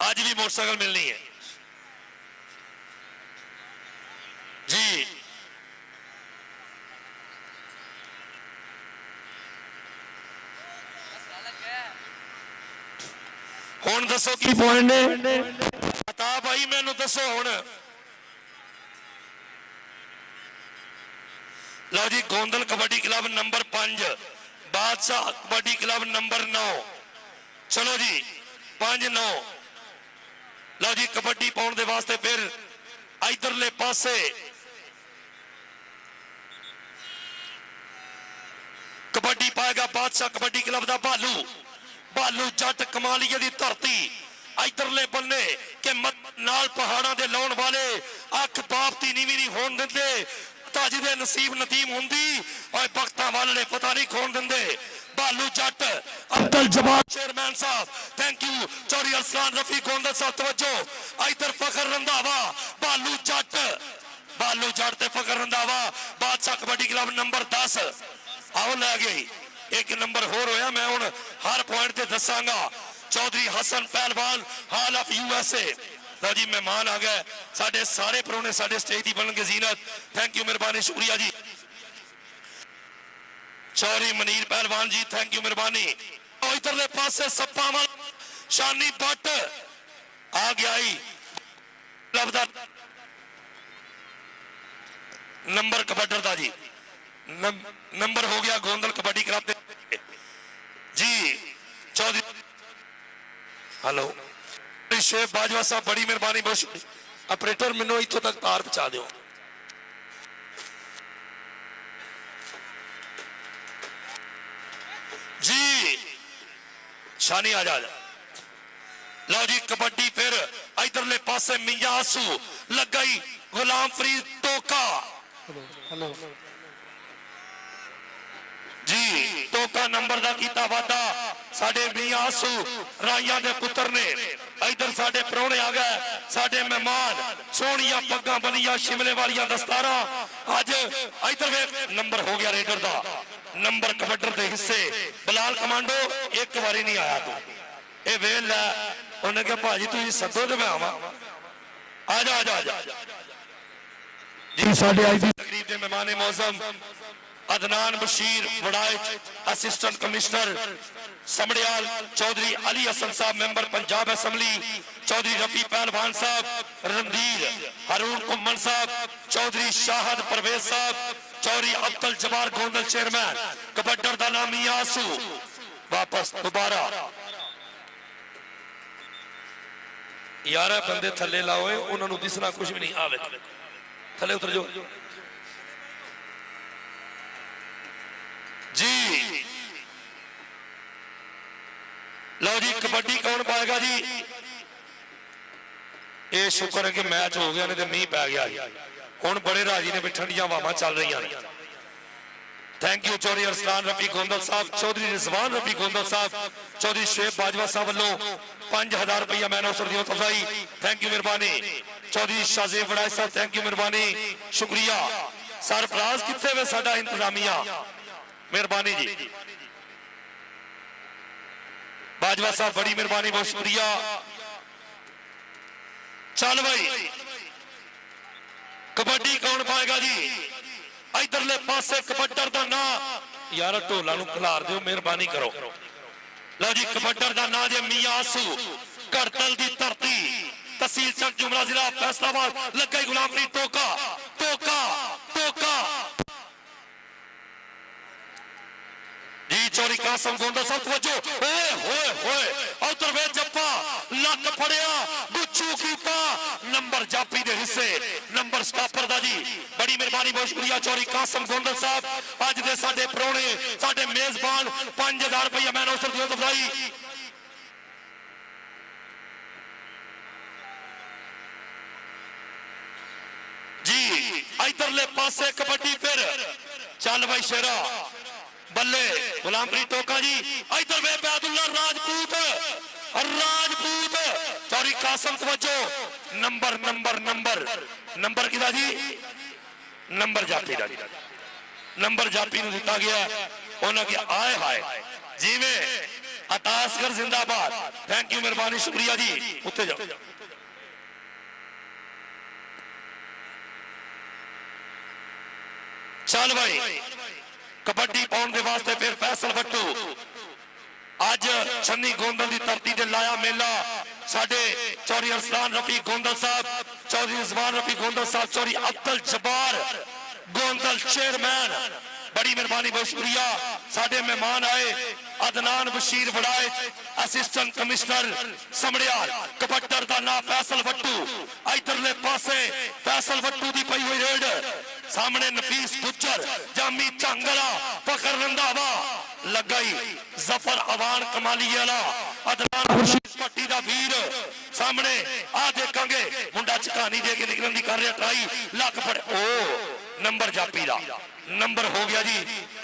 S1: अज भी मोटरसाइकिल मिलनी है जी। हुण दसो की पॉइंट ने बता भाई मैनू दसो हुण। लो जी गोंदल कबड्डी क्लब नंबर 5 बादशाह कबड्डी क्लब नंबर 9 चलो जी 5-9 लो जी कबड्डी पाउण दे वास्ते फिर इधरले पासे कबड्डी पाएगा बादशाह कबड्डी क्लब का भालू भालू जट कमालिया की धरती इधरले बन्ने के मत नाल पहाड़ों के लाने वाले अख बापती नीवी नहीं होन देंदे ताजी दे नसीब नदीम हुंदी और भक्तां वाले पता नहीं खोन देंदे बालू जट अब्दुल जबार चेयरमैन साहब थैंक यू चौधरी अरसलान रफी गोंदल साहब तवज्जो इधर फखर रंधावा बालू जट ते फखर रंधावा बादशाह कबड्डी क्लब नंबर 10 आओ लै गई एक नंबर होर होया मैं हुण हर पॉइंट ते दसांगा चौधरी हसन पहलवान हाल ऑफ यूएसए लो जी मेहमान आ गए साडे सारे परोने साडे स्टेज दी बनगे जीनत थैंक यू मेहरबानी शुक्रिया जी चौधरी मनीर पहलवान जी थैंक यू मेहरबानी इधरले पासे सप्पा वाला शानी भट्ट आ गया ही लभदा नंबर कबड्डर दा जी नंबर हो गया गोंदल कबड्डी क्लब जी चौधरी हेलो शेख बाजवा साहब बड़ी मेहरबानी बहुत शुक्रिया ऑपरेटर मैनू इत्थों तक तार पहुंचा दो जी शानी आ जा लो जी कबड्डी फिर इधरले पासे मियां आसू लग गई गुलाम फरीद टोका जी टोका नंबर का कीता वादा साडे मियां आसू राइयां दे पुत्र ने इधर साडे परौने आ गए साडे मेहमान सोहणियां पग्गां बनियां शिमले वालियां दस्तारा अज इधर नंबर हो गया रेडर दा नंबर कबड्डर दे हिस्से बिलाल कमांडो एक बारी नहीं आया तू ये वेल है उन्हें कहा भाजी तुम सदो तो मैं आवा आजा आजा आजा जी साडे आज दी तकरीब दे मेहमान मौसम अदनान बशीर वड़ाइच असिस्टेंट कमिश्नर समड़ियाल चौधरी अली हसन साहब मेंबर पंजाब असेंबली चौधरी रफी पहलवान साहब रणधीर हरून कुम्मन साहब चौधरी शाहद परवेज साहब चौधरी अब्दुल जबार गोंदल चेयरमैन कबड्डर दा नाम यासू वापस दोबारा यार बंदे थले लाओ उन्होंने दिसना कुछ भी नहीं आवे थले उतर जो जी लो जी कबड्डी कौन पाएगा जी ये शुक्र है कि मैच हो गया नहीं तो मीह पै गया हुण बड़े राजी ने भी ठंडियां हवावां चल रही हैं थैंक यू चौधरी अरसलान रफी गोंदल साहब चौधरी रिजवान रफी गोंदल साहब चौधरी शेख बाजवा साहब वालों 5000 रुपया मैन ऑफ सर्दियों तफाई थैंक यू मेहरबानी चौधरी शाहजेब वड़ाई साहब थैंक यू मेहरबानी शुक्रिया सरफराज कितने वे साडा इंतजामिया मेहरबानी जी बाजवा साहब बड़ी मेहरबानी बहुत शुक्रिया चल भाई कबड्डी कौन पाएगा जी इधरले पासे कबड्डर दा ना यार ढोला नूं खिलार दिओ मेहरबानी करो लो जी कबड्डर दा ना जे मियां आसू घड़तल दी धरती तहसील चंद जुमला जिला फैसलाबाद लगे गुलाम फरीद टोका टोका टोका जी चौधरी कासम गोंदल साहब तवज्जो ओए होए होए उधर वे जप्पा लक फड़िया गुच्छू कीता नंबर जापी दे हिस्से नंबर स्टापर दा जी बड़ी मेहरबानी बहुत शुक्रिया चौधरी कासम गोंदल साहब अज दे साडे परौने साडे मेजबान 5000 रुपया मैन ऑफ सर्दियों तफाई जी इधरले पासे कबड्डी फिर चल भाई शेरा बल्ले गुलाम फरीद टोका जी इधर वे बैदुल्ला राजपूत राजपूत चौधरी कासम तवज्जो नंबर नंबर नंबर नंबर किदा जी नंबर जापी दा नंबर जापी नूं दिता गया उन्हां के आए हाय जिवें अतासगर जिंदाबाद थैंक यू मेहरबानी शुक्रिया जी उत्ते जाओ चल भाई कबड्डी पाउण दे वास्ते फिर फैसल वट्टू अज छन्नी गोंदल की धरती से लाया मेला साडे चौधरी अरसलान रफी गोंदल साहब चौधरी रिजवान रफी गोंदल साहब चौधरी अब्दुल जबार गोंदल चेयरमैन बड़ी मेहरबानी बहुत शुक्रिया साडे मेहमान आए अदनान बशीर वड़ाए असिस्टेंट कमिश्नर समड़ियाल कबड्डर दा ना फैसल वट्टू इधरले पासे फैसल वट्टू दी पई हुई रेड सामने नफीस गुज्जर जामी झांगला फखर रंधावा लगाई जफर अवान कमाली वाला अदनान खुर्शीद पट्टी दा वीर सामने आ देखांगे मुंडा चकानी दे के निकलने की कर रहा ट्राई लक पड़े ओ नंबर जापी दा नंबर हो गया जी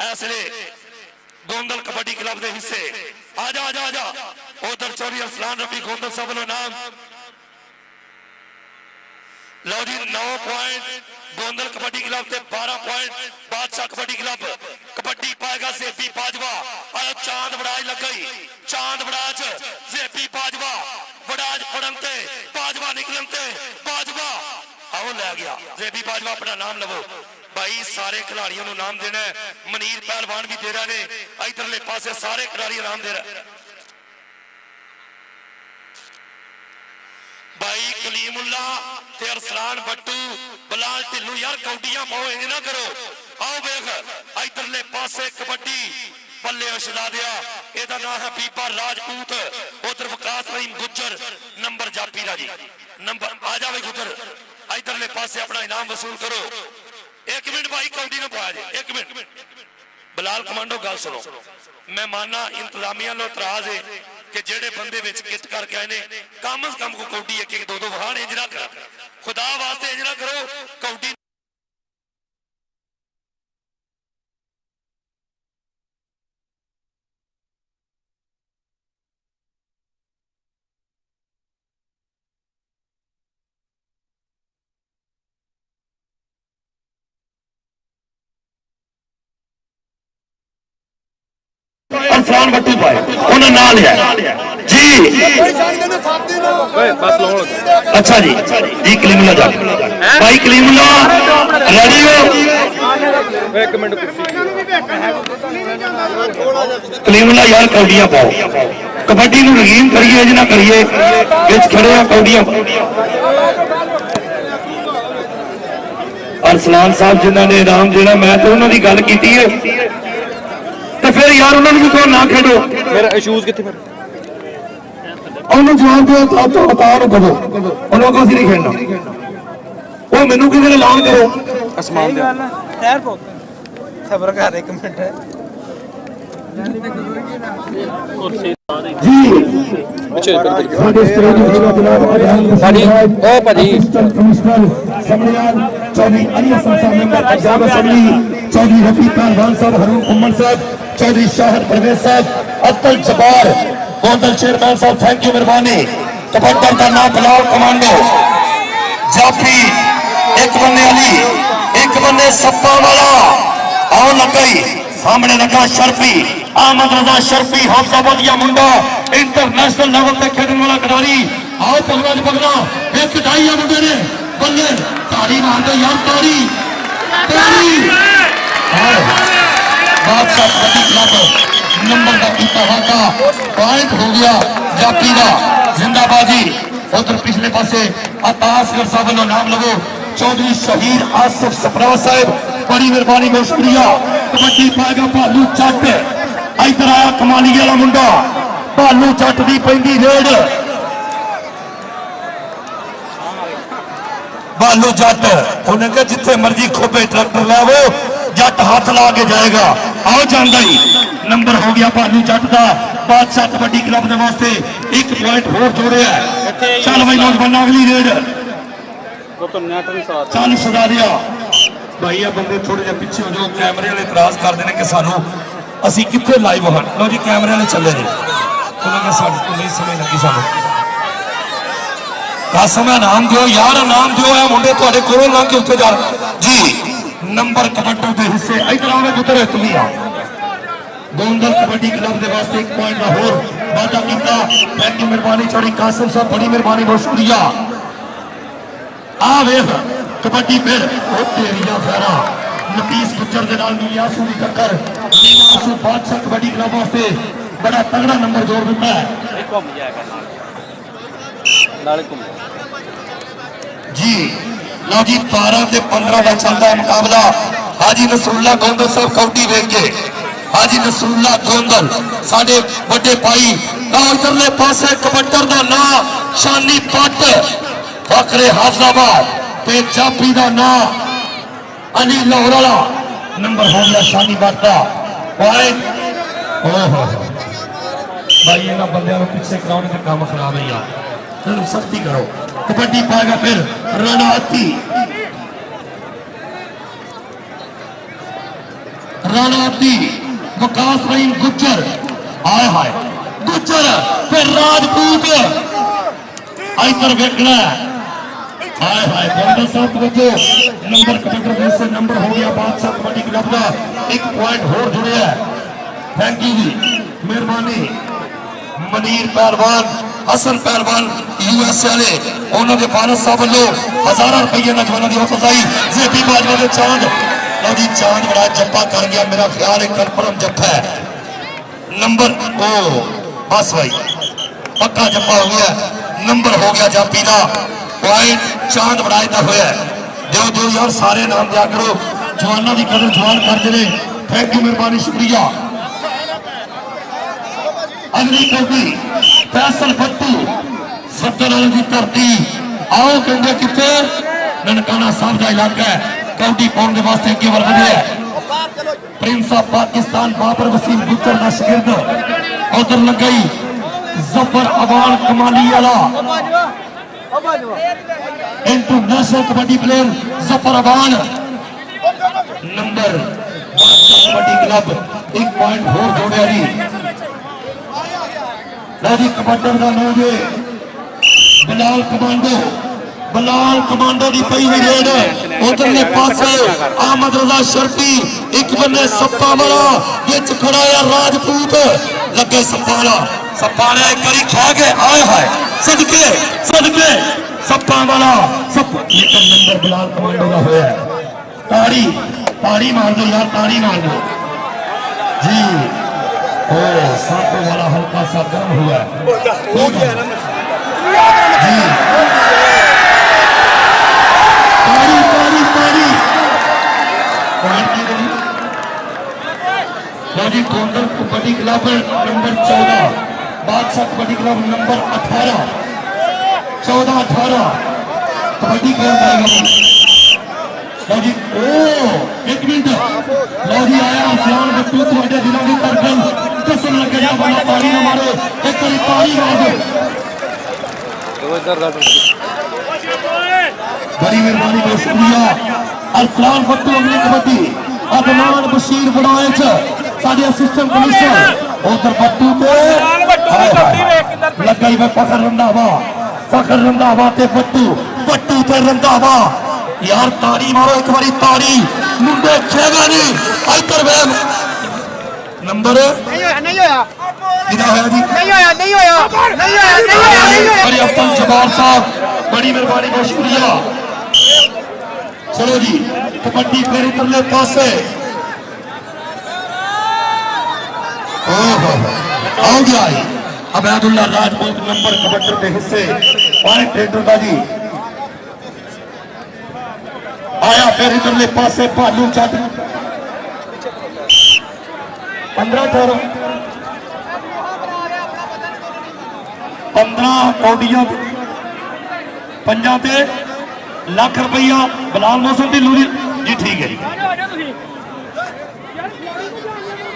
S1: ऐसले गोंदल कबड्डी क्लब के हिस्से आजा आजा आजा उधर चौधरी अरसलान रफी गोंदल साहब वालों नाम लो जी 9 पॉइंट गोंदल कबड्डी क्लब से 12 पॉइंट बादशाह कबड्डी क्लब कबड्डी पाएगा जेपी बाजवा आयो चांद बड़ाज लग गई चांद बड़ाज जेपी बाजवा बड़ाज पड़नते बाजवा निकलनते बाजवा आओ ले गया जेपी बाजवा अपना नाम लवो भाई सारे खिलाड़ियों को नाम देना है मनीर पहलवान भी दे रहे ने इधरले पासे सारे खिलाड़ी नाम दे रहे भाई कलीमुल्ला ते अरसलान बट्टू बलाल ढिल्लू यार कौडियां पाओ इंज ना करो आओ वेख इधरले पासे कबड्डी बल्ले अशदा दिया एदा नाम है बीबा राजपूत उधर विकास रहीम गुज्जर नंबर जापी दा जी नंबर आ जावे गुज्जर इधरले पासे अपना इनाम वसूल करो 1 मिनट भाई कौडी ने पाया जी 1 मिनट बलाल कमांडो गल सुनो मैं मानना इंतजामिया नो इतराज है कि जेड़े बंदे विच किट करके आए ने कम से कम को कौडी एक दो वहान इंज ना कर खुदा वास्ते इंज ना करो कौडी अरसलान बट्टू पाए उन्हें ना लिया जी अच्छा जी जी कलीमुल्ला जा भाई कलीमुल्ला रेडी हो कलीमुल्ला यार कौडियां पाओ कबड्डी नूं रंगीन करिए ना करिए विच खड़े आ कौडियां अरसलान साहब जिन्होंने इनाम देना मैं तो उन्होंने गल की है तो फिर यार उन्होंने भी कौन ना खेडो मेरा शूज कितने फिर उन्होंने जवाब दिया तो बता कदों उन्होंने को नहीं खेलना वो मैनू किसी ऐलान करो आसमान ठहर पो सबर कर 1 मिनट जी ਸਾਡੇ ਸਟੇਜ ਵਿੱਚ ਜਨਾਬ ਸਾਡੀ ਉਹ ਭਾਜੀ ਕਮਿਸ਼ਨਰ ਸਮਿਆਨ ਚੌਧਰੀ ਅਲੀ ਹਸਨ ਸਾਹਿਬ ਮੈਂਬਰ ਪੰਜਾਬ ਅਸੈਂਬਲੀ चौधरी रफी पहलवान साहब हरून उमर साहब चौधरी शाहिद परवेज साहब अब्दुल जब्बार गोंदल चेयरमैन साहब थैंक यू मेहरबानी कबड्डर का नाम बलाल कमांडो जाफी एक बन्ने अली एक बन्ने सप्पा वाला आओ लगई सामने लगा शर्फी अहमद रजा शर्फी हाफसा बलिया मुंडा इंटरनेशनल लेवल तक खेलने वाला खिलाड़ी आओ पगला पगला एक कटाई मुंडे ने बल्ले ताड़ी मार दो यार ताड़ी बादशाह कबड्डी क्लब नंबर का कीता वादा पॉइंट हो गया जापी का जिंदाबाजी उधर पिछले पासे अतासगर साहब नो नाम लगो चौधरी शहीद आसिफ सपरा साहब बड़ी मेहरबानी बहुत शुक्रिया कबड्डी पाएगा भालू जट इधर आया कमाली वाला मुंडा भालू जट की पैंदी रेड भालू जट उन्हें कहा जिथे मर्जी खोपे ट्रैक्टर लावो जट हाथ ला के जाएगा आओ जाना ही नंबर हो गया भालू जट का बादशाह कबड्डी क्लब के वास्ते 1 पॉइंट होर जोड़े चल भाई नौजवान अगली रेड चल सदा दिया भाई ये बंदे थोड़े जे पिछे हो जाओ कैमरे वाले इतराज करते हैं कि सानू असी कितने लाइव हैं लो जी कैमरे वाले चले जी उन्होंने साढ़े को नहीं समझ लगी सानू समय नाम दो यार नाम दो है मुंडे थोड़े कोलों लंघ के उत्ते जा जी नंबर कबड्डी के हिस्से इधर आओ पुत्र तुम ही आओ गोंदल कबड्डी क्लब के वास्ते 1 पॉइंट का होर वादा कीता थैंक यू मेहरबानी चौधरी कासिम साहब बड़ी मेहरबानी बहुत शुक्रिया आ वेख कबड्डी फिर ओ तेरिया फेरा नफीस गुज्जर के नाल नीलियासू की टक्कर नीलियासू बादशाह कबड्डी क्लब वास्ते बड़ा तगड़ा नंबर जोड़ दिता है घूम जाएगा नाले घूम जी लो जी 12 से 15 का चलता है मुकाबला हाजी नसरुल्ला गोंदल साहब कौडी वेख के हाजी नसरुल्ला गोंदल साडे बड़े भाई इधरले पासे कबड्डर का नाम शानी पट फकरे हाफजाबाद ते जापी का नाम अली लाहौर वाला नंबर हो गया शानी पट का पॉइंट ओहो भाई इन्होंने बंदे पिछे कराने का काम खराब है यार सख्ती करो कबड्डी पाएगा फिर रानाती
S2: वकास रहीम गुज्जर, आए हाय गुज्जर फिर राजपूत इधर वेखना हाय हाय बंदर साहब वजो नंबर कमेंटर से नंबर हो गया बादशाह कबड्डी क्लब का एक पॉइंट होर जुड़े है। थैंक यू जी, मेहरबानी। मनीर पहलवान, हसन पहलवान यूएसए वाले उन्होंने फारस साहब वालों 1000 रुपये नौजवानों की हौसलाई जेपी बाजवा के चांद लो जी चांद बड़ा जप्पा कर गया, मेरा ख्याल है कन्फर्म जप्पा है नंबर ओ बस भाई पक्का जप्पा हो गया, नंबर हो गया जापी का पॉइंट चांद बड़ा इतना होया दो दो यार सारे नाम दिया करो जवानों की कदर जवान कर दे। थैंक यू मेहरबानी शुक्रिया। अगली कौडी फैसल फट्टू सत्तर वाले की धरती आओ कहते कितने ननकाना साहब का इलाका है कौडी पाने के वास्ते अगे बढ़ रहे हैं। प्रिंस ऑफ पाकिस्तान बाबर वसीम गुज्जर का शागिर्द उधर लग गई जफर अवान कमाली वाला international kabaddi player Zafar Awan number kabaddi club एक पॉइंट होर जोड़े जी कमांडर का नाम है बिलाल कमांडो, बिलाल कमांडो की पई हुई रेड उधरले पासे अहमद रजा शर्फी एक बन्ने सप्पा वाला विच खड़ा है राजपूत लगे सप्पा वाला एक बारी खा के आए हाय सदके सदके सप्पा वाला सब लेकिन नंबर बिलाल कमांडो का होया है। ताड़ी ताड़ी मार दो यार, ताड़ी मार दो जी। ओ सांपों वाला हल्का सा गर्म हुआ है जी। ताड़ी ताड़ी ताड़ी जी Kondal kabaddi club number 14 Badshah kabaddi club number 18 14-18 kabaddi club जी। ओ एक मिनट लो जी आया आसान बच्चों थोड़े दिनों की तरफ कसम लगे जा वाला पानी ना मारो एक बारी पानी मार दो बड़ी मेहरबानी बहुत शुक्रिया। अरसलान फट्टू अगली कबड्डी अदनान बशीर बड़ाए साढ़े असिस्टेंट कमिश्नर उधर फट्टू पे लगा ही फखर रंधावा ते फट्टू ते रंधावा यार ताड़ी मारो एक बारी ताड़ी मुंडे खेगा नहीं इधर वेग नंबर नहीं होया अब्दुल जब्बार साहब बड़ी मेहरबानी बहुत शुक्रिया। चलो जी कबड्डी फिर इधरले पासे आओ गया अबैदुल्ला राजपूत नंबर कबड्डी के हिस्से पॉइंट रेडर का जी आया फिर इधरले पासे भालू चट 15 कौडियां 50 लाख रुपया बिलाल मौसम की लूरी जी ठीक है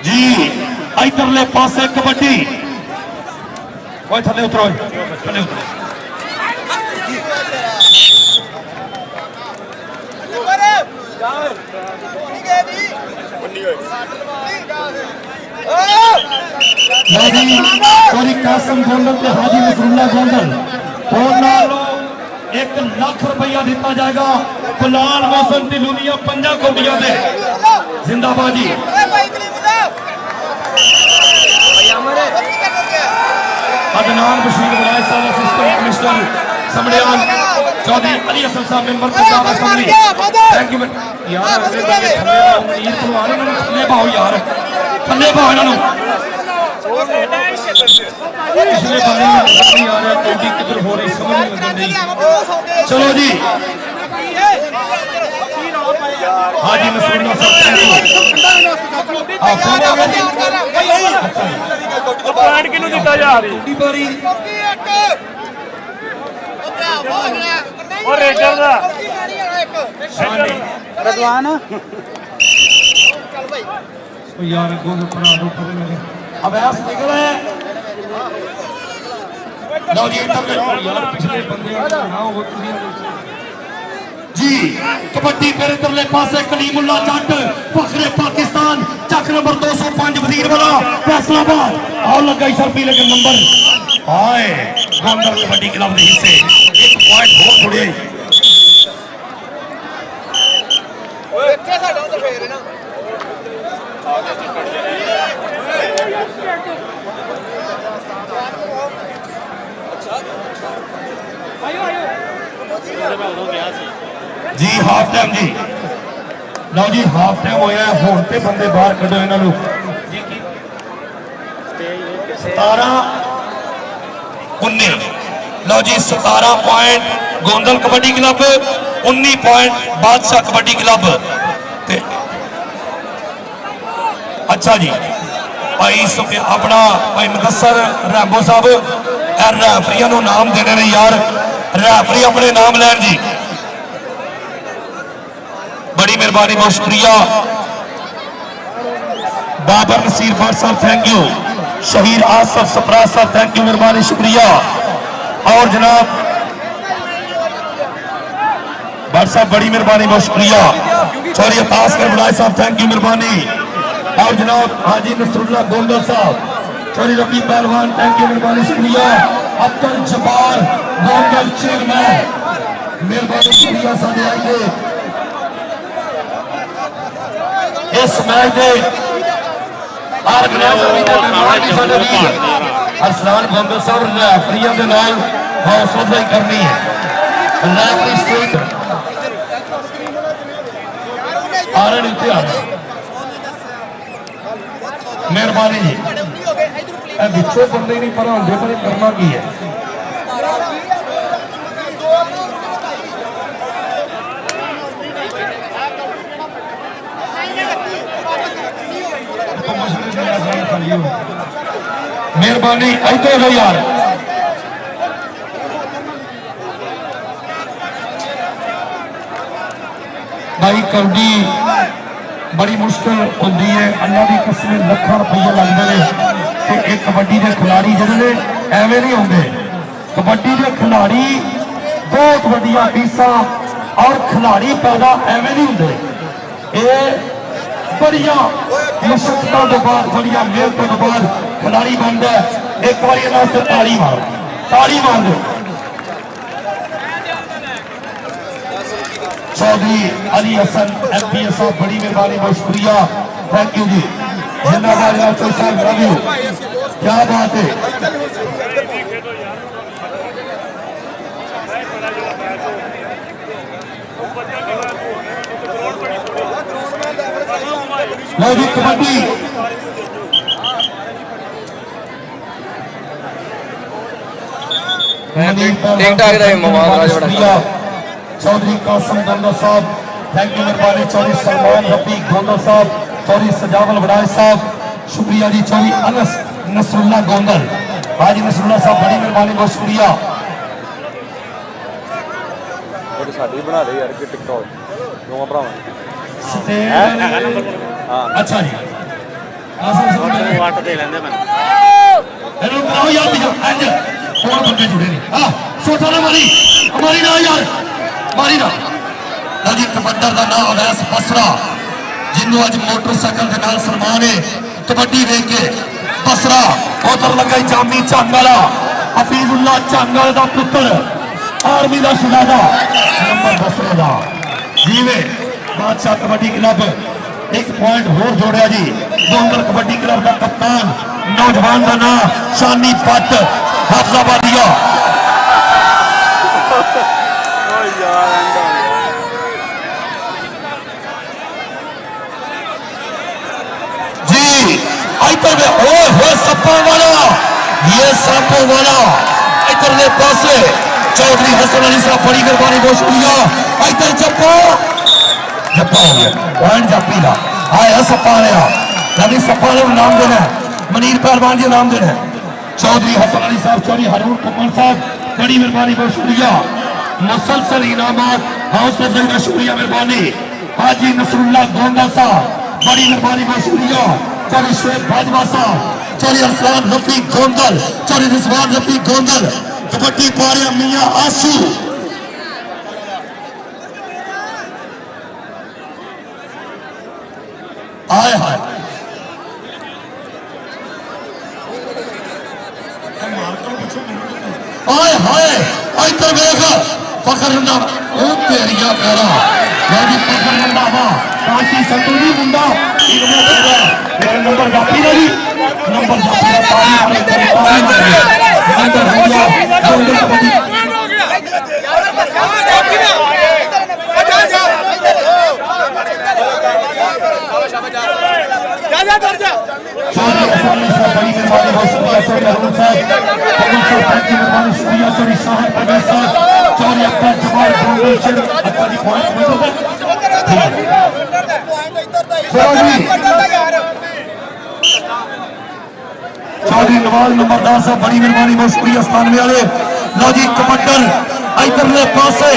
S2: जी। इधरले पासे कबड्डी थले उतरो थले उतरो कासम गोंडल के हाजी नसरुल्लाह गोंडल एक लाख रुपया दिता जाएगा बिलाल मौसम की लूनिया 50 कौडियां दे जिंदाबाद जी। अदनान बशीर बड़ाए साहब असिस्टेंट कमिश्नर समड़ियाल चौधरी अली हसन साहब member Punjab assembly thank you यार थले भाओ यार थले भाओ इन्होंने पिछले बारे में नहीं आ रहा कौडी किधर हो रही समझ नहीं। चलो जी हाजी नसरुल्लाह साहब पॉइंट किनु दिता जा रही बारी और रेडर दा रजवान यार गो पड़ा दो पर अब ऐस निकले लो जी यार पिछले बंदे हां वो जी कबड्डी फिर इधरले पासे कलीमुल्ला जट फखरे पाकिस्तान चक नंबर 205 वजीर वाला फैसलाबाद और लगा शर्फी लेकिन नंबर आए गोंदल कबड्डी क्लब के हिस्से एक पॉइंट बहुत जुड़े जी हाफ टाइम जी लो जी हाफ टाइम होया हुण ते बंदे बाहर कढो इन्हां नूं 17-19 लो जी 17 point Gondal kabaddi club 19 point बादशाह कबड्डी क्लब ते अच्छा जी भाई अपना भाई मुदस्सर रैंबो साहब रैफरियां नूं नाम देने ने यार रैफरी अपने नाम लैन जी बड़ी मेहरबानी बहुत शुक्रिया बाबर नसीर भट्ट साहब थैंक यू शहीद आसफ सपरा साहब थैंक यू मेहरबानी शुक्रिया और जनाब भट्ट साहब बड़ी मेहरबानी बहुत शुक्रिया चौधरी तासकर बड़ाई साहब थैंक यू मेहरबानी और जनाब हाजी नसरुल्लाह गोंदल साहब चौधरी रफी पहलवान थैंक यू मेहरबानी शुक्रिया अब्दुल जब्बार गोंदल चेयरमैन मेहरबानी शुक्रिया साडे आए इस मैच के अरसलान गोंदल साहब रैफरियां के नाल हौसला अफजाई करनी है रैफरी स्टेट आरण इतिहास मेहरबानी जी बिछो बंदे नहीं पर होंगे पर करना की है मेहरबानी ऐसे हो यार भाई कबड्डी बड़ी मुश्किल होती है अल्लाह की कसम लाखों रुपये लगते हैं तो एक कबड्डी के खिलाड़ी जिहड़े एवें नहीं होंगे कबड्डी के खिलाड़ी बहुत वड्डियां फीसां और खिलाड़ी पैदा एवें नहीं होंगे ये बड़िया मुश्किलों तो बाद बड़िया मेहनतों तो बाद खिलाड़ी बनता है एक बार ताली मार दो चौधरी अली हसन एमपीएस साहब बड़ी मेहरबानी बहुत शुक्रिया थैंक यू जी जिन्नाबाद साहब लव यू क्या बात है लो जी कबड्डी चौधरी कासिम गोंदल साहब थैंक यू मेहरबानी चौधरी सलमान रफीक गोंदल साहब चौधरी सजावल बड़ाई साहब शुक्रिया जी चौधरी अनस नसरुल्लाह गोंदल हाजी नसरुल्लाह साहब बड़ी मेहरबानी बहुत शुक्रिया अच्छा जी बंदे जुड़े नहीं सोचा ना मारी हमारी ना यार मारी ना जी कबड्डर का नाम अवैस बसरा जिन्हों अज मोटरसाइकिल के नाल सन्मान है कबड्डी देख के बसरा उधर लगा जामी झंग वाला हफीजुल्ला झंग वाले का पुत्र आर्मी का शहजादा नंबर बसरे का जीवे बादशाह कबड्डी क्लब एक पॉइंट होर जोड़िया जी गोंदल कबड्डी क्लब का कप्तान नौजवान का नाम शानी भट्ट हाफजाबादिया जी इधर सप्पो वाला ये सप्पो वाला इधरले पासे चौधरी हसन अली साहब बड़ी मेहरबानी बहुत शुक्रिया इधर जप्पा जप्पा हो गया पॉइंट जापी का आया सप्पा आया यानी सप्पा ने नाम देना है मनीर पहलवान जी नाम देना है चौधरी हसन अली साहब चौधरी हरून कमल साहब बड़ी मेहरबानी बहुत शुक्रिया मुसलसल इनामात हौसला अफजाई का शुक्रिया मेहरबानी हाजी नसरुल्लाह गोंदल साहब बड़ी मेहरबानी बहुत शुक्रिया चौधरी शुएब बाजवा साहब चौधरी अरसलान रफीक गोंदल चौधरी रिजवान रफीक गोंदल कबड्डी पारिया मियां आसू इधर वेख फखर रंधावा ओ तेरिया पैरा जी फखर रंधावा काशी संतू भी मुंडा मेरा नंबर जाती रही नंबर जाती अंदर हो गया जंगल कबड्डी बड़ी मेहरबानी बहुत शुक्रिया चौधरी अरुण साहब अरुण साहब थैंक यू मेहरबानी शुक्रिया चौधरी साहब परवेज साहब चौधरी अब्बास जमाल फाउंडेशन अच्छा जी पॉइंट चौधरी नवाज नंबरदार साहब बड़ी मेहरबानी बहुत शुक्रिया 97 वाले लो जी कमांडर इधरले पासे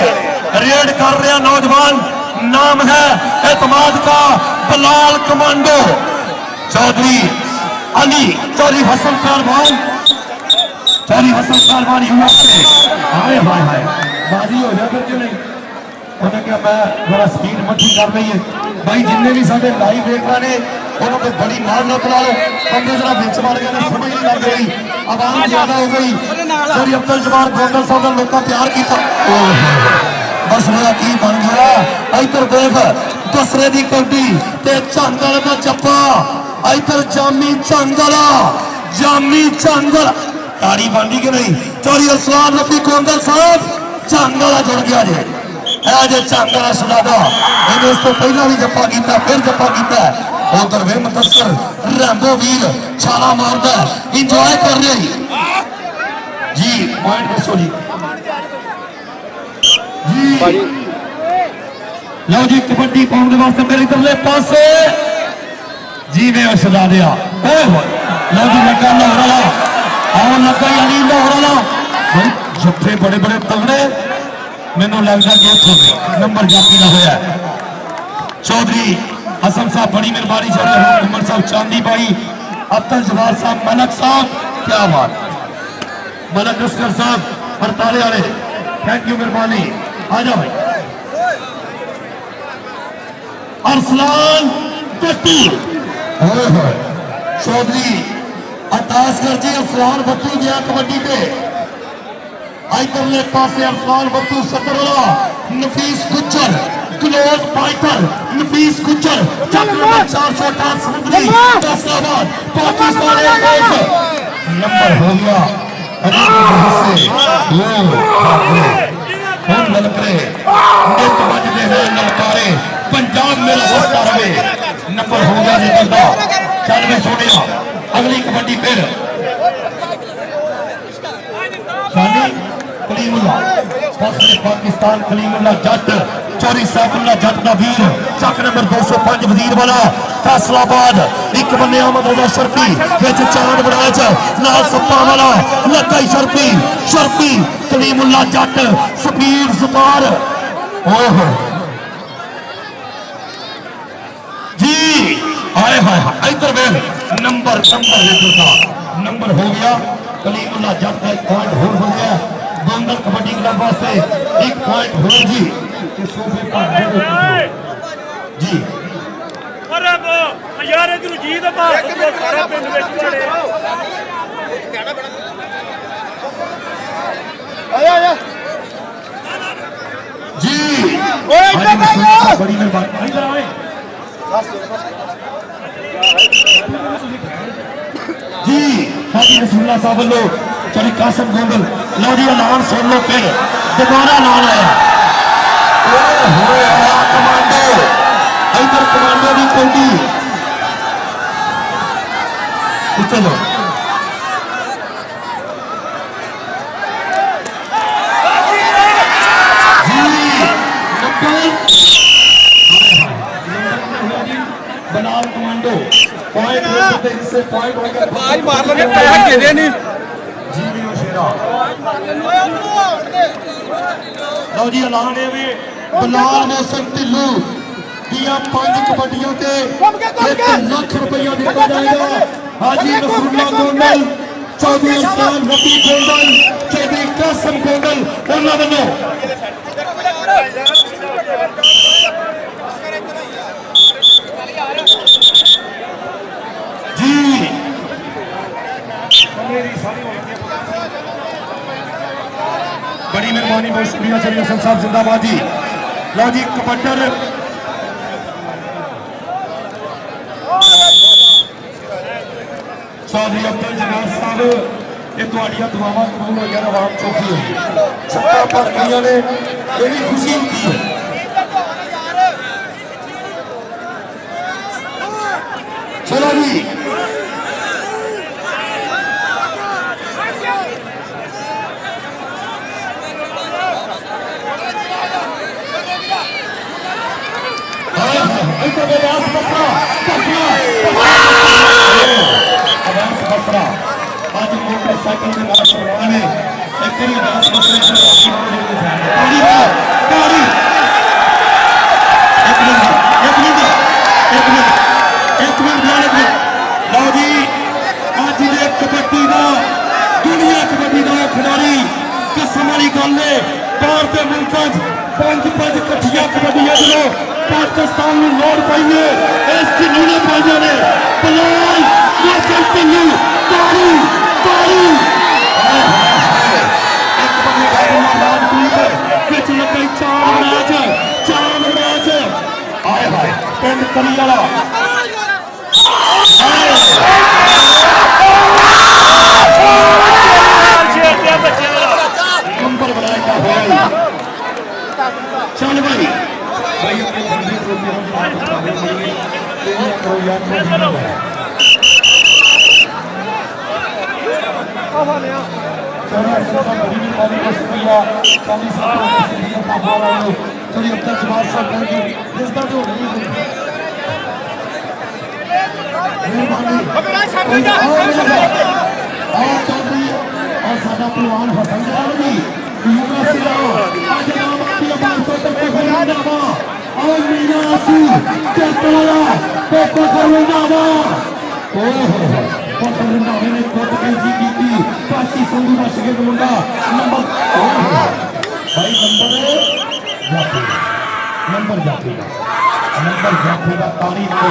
S2: रेड कर रहा नौजवान नाम है एतमाद का बलाल कमांडो चौधरी अली चौधरी हसन कारवान युवा से हाय हाय हाय बाजी हो जाए क्यों नहीं उन्हें क्या मैं जरा स्पीड मट्ठी कर रही है भाई जिन्ने भी साढ़े लाइव देख रहे हैं उन्होंने बड़ी मार न पला लो बंदे जरा बिच मार गए समझ नहीं लग रही आवाम ज्यादा हो गई चौधरी अब्दुल जब्बार गोंदल साहब ने लोग प्यार किया बस मेरा की बन गया इधर देख दसरे की कौडी ते झंगल का चप्पा इधर जामी झंगल ताड़ी बांधी कि नहीं चौधरी असलान रफी गोंदल साहब झंगला जुड़ गया जे झंगला सुनादा इन्हें इस तो पहला भी जप्पा किया फिर जप्पा किया उधर वे मुदस्सर रैम्बो वीर छाला मारदा इंजॉय कर रहे जी पॉइंट दसो जी लो जी कबड्डी पाउंड वास्ते मेरे इधरले पासे जी मैं सजा दिया लो जी लगा लाहौर वाला और लगा यानी लाहौर वाला जत्थे बड़े बड़े तगड़े मैनू लगता कि इतों नंबर जाती ना होया चौधरी हसन साहब बड़ी मेहरबानी चौधरी उमर साहब चांदी भाई अब्दुल जब्बार साहब मलक साहब क्या बात मलक असगर साहब हड़ताले वाले थैंक यू मेहरबानी आ जाओ भाई अरसलान बट्टू चौधरी अतासगर जी अरसलान बट्टू गया कबड्डी पे इधरले पासे अरसलान बट्टू सदर वाला नफीस गुज्जर क्लोज फाइटर नफीस गुज्जर चक नंबर 408 समुद्री फैसलाबाद पाकिस्तान एयरफोर्स नंबर हो गया ललकरे नित बजते हैं ललकारे पंजाब मेरा होता रहे नंबर हो गया निकलता चल में सोने अगली कबड्डी फिर कलीमुल्लाह पाकिस्तान कलीमुल्लाह जट चौधरी सैफुल्लाह जट का वीर चक नंबर 205 वजीर वाला फैसलाबाद एक बन्ने अहमद रजा शर्फी विच चांद बड़ाच नाल सप्पा वाला लगा शर्फी कलीमुल्लाह जट स्पीड सुपार ओहो जी हाय हाय इधर वे नंबर नंबर हो गया कलीमुल्लाह जट का एक पॉइंट हो गया गोंदल कबड्डी क्लब वास्ते एक पॉइंट हो जी जी
S3: अरे वो यार इधर जी दा बात तो सारा पिंड विच खड़े आया
S2: जी
S3: ओए इधर
S2: बड़ी मेहरबानी इधर आए जी हाजी रसूलुल्लाह साहब लो चौधरी कासिम गोंदल लो जी ऐलान सुन लो फिर दोबारा ऐलान आया कमांडो इधर कमांडो की कौडी चलो बनाल कमांडो पॉइंट इससे पॉइंट हो गया
S3: आज मार लोगे पैसा दे दे नहीं
S2: जीवियो शेरा लो जी ऐलान है भी बलाल मोहसिन ढिल्लू दिया 5 कबड्डियों के 1 लाख रुपया दिया जाएगा हाजी रसूलुल्लाह गोंदल चौधरी अरसलान रफी गोंदल चौधरी कासिम गोंदल उन्होंने वालों जी बड़ी मेहरबानी, बहुत शुक्रिया। चलिए हसन साहब जिंदाबाद जी। लो जी कबड्डर चौधरी अब्दुल जवाब साहब, ये तुहाड़ियां दुआवां कबूल हो जाए, आवाम चौकी होगी, सत्ता पर गई ने, ये भी खुशी होती है। चलो जी मोटरसाइकिल के नाम करवाने एक लो जी अज दे कबड्डी का दुनिया कबड्डी का खिलाड़ी कसम वाली गल है, बाहर के मुल्कों पंज कट्ठिया कबड्डियां जो पाकिस्तान में लोड़ पाई है, इस जिन्होंने पाई ने बलाल नासिर पिल्लू तारी तारी एक बंदे का राजपूत पिच लगे चार मैच आए हाय पिंड कली वाला नंबर बनाया हुआ। चल भाई भाई अपने बंदी को करो यार पहलवान हसन मुंडा नंबर जाफेगा तारीफ को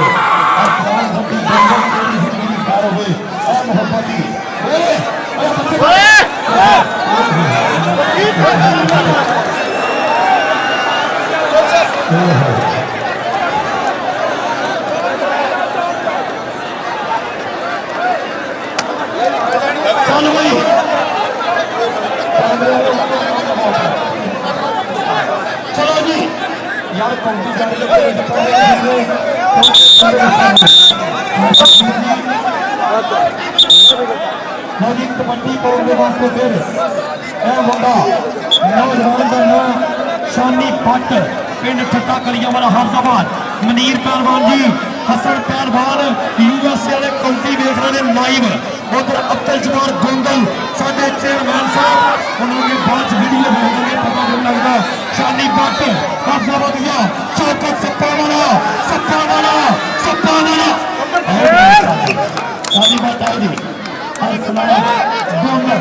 S2: चलो जी यार कबड्डी पाने वास्ते फिर मुंडा नौजवान का नाम शानी भट्ट पिंड ठट्टा कलिया वाला हरजाबाद मनीर पहलवान जी हसन पहलवान यूएसए वाले काउंटी देख रहे हैं लाइव उधर अब्दुल जवार गोंगल साडे चेयरमैन साहब उन्होंने बाद वीडियो भेजेंगे पता नहीं लगता शानी भट्ट हरजाबादिया चौकत सप्पा वाला शानी भट्ट आई जी गोंगल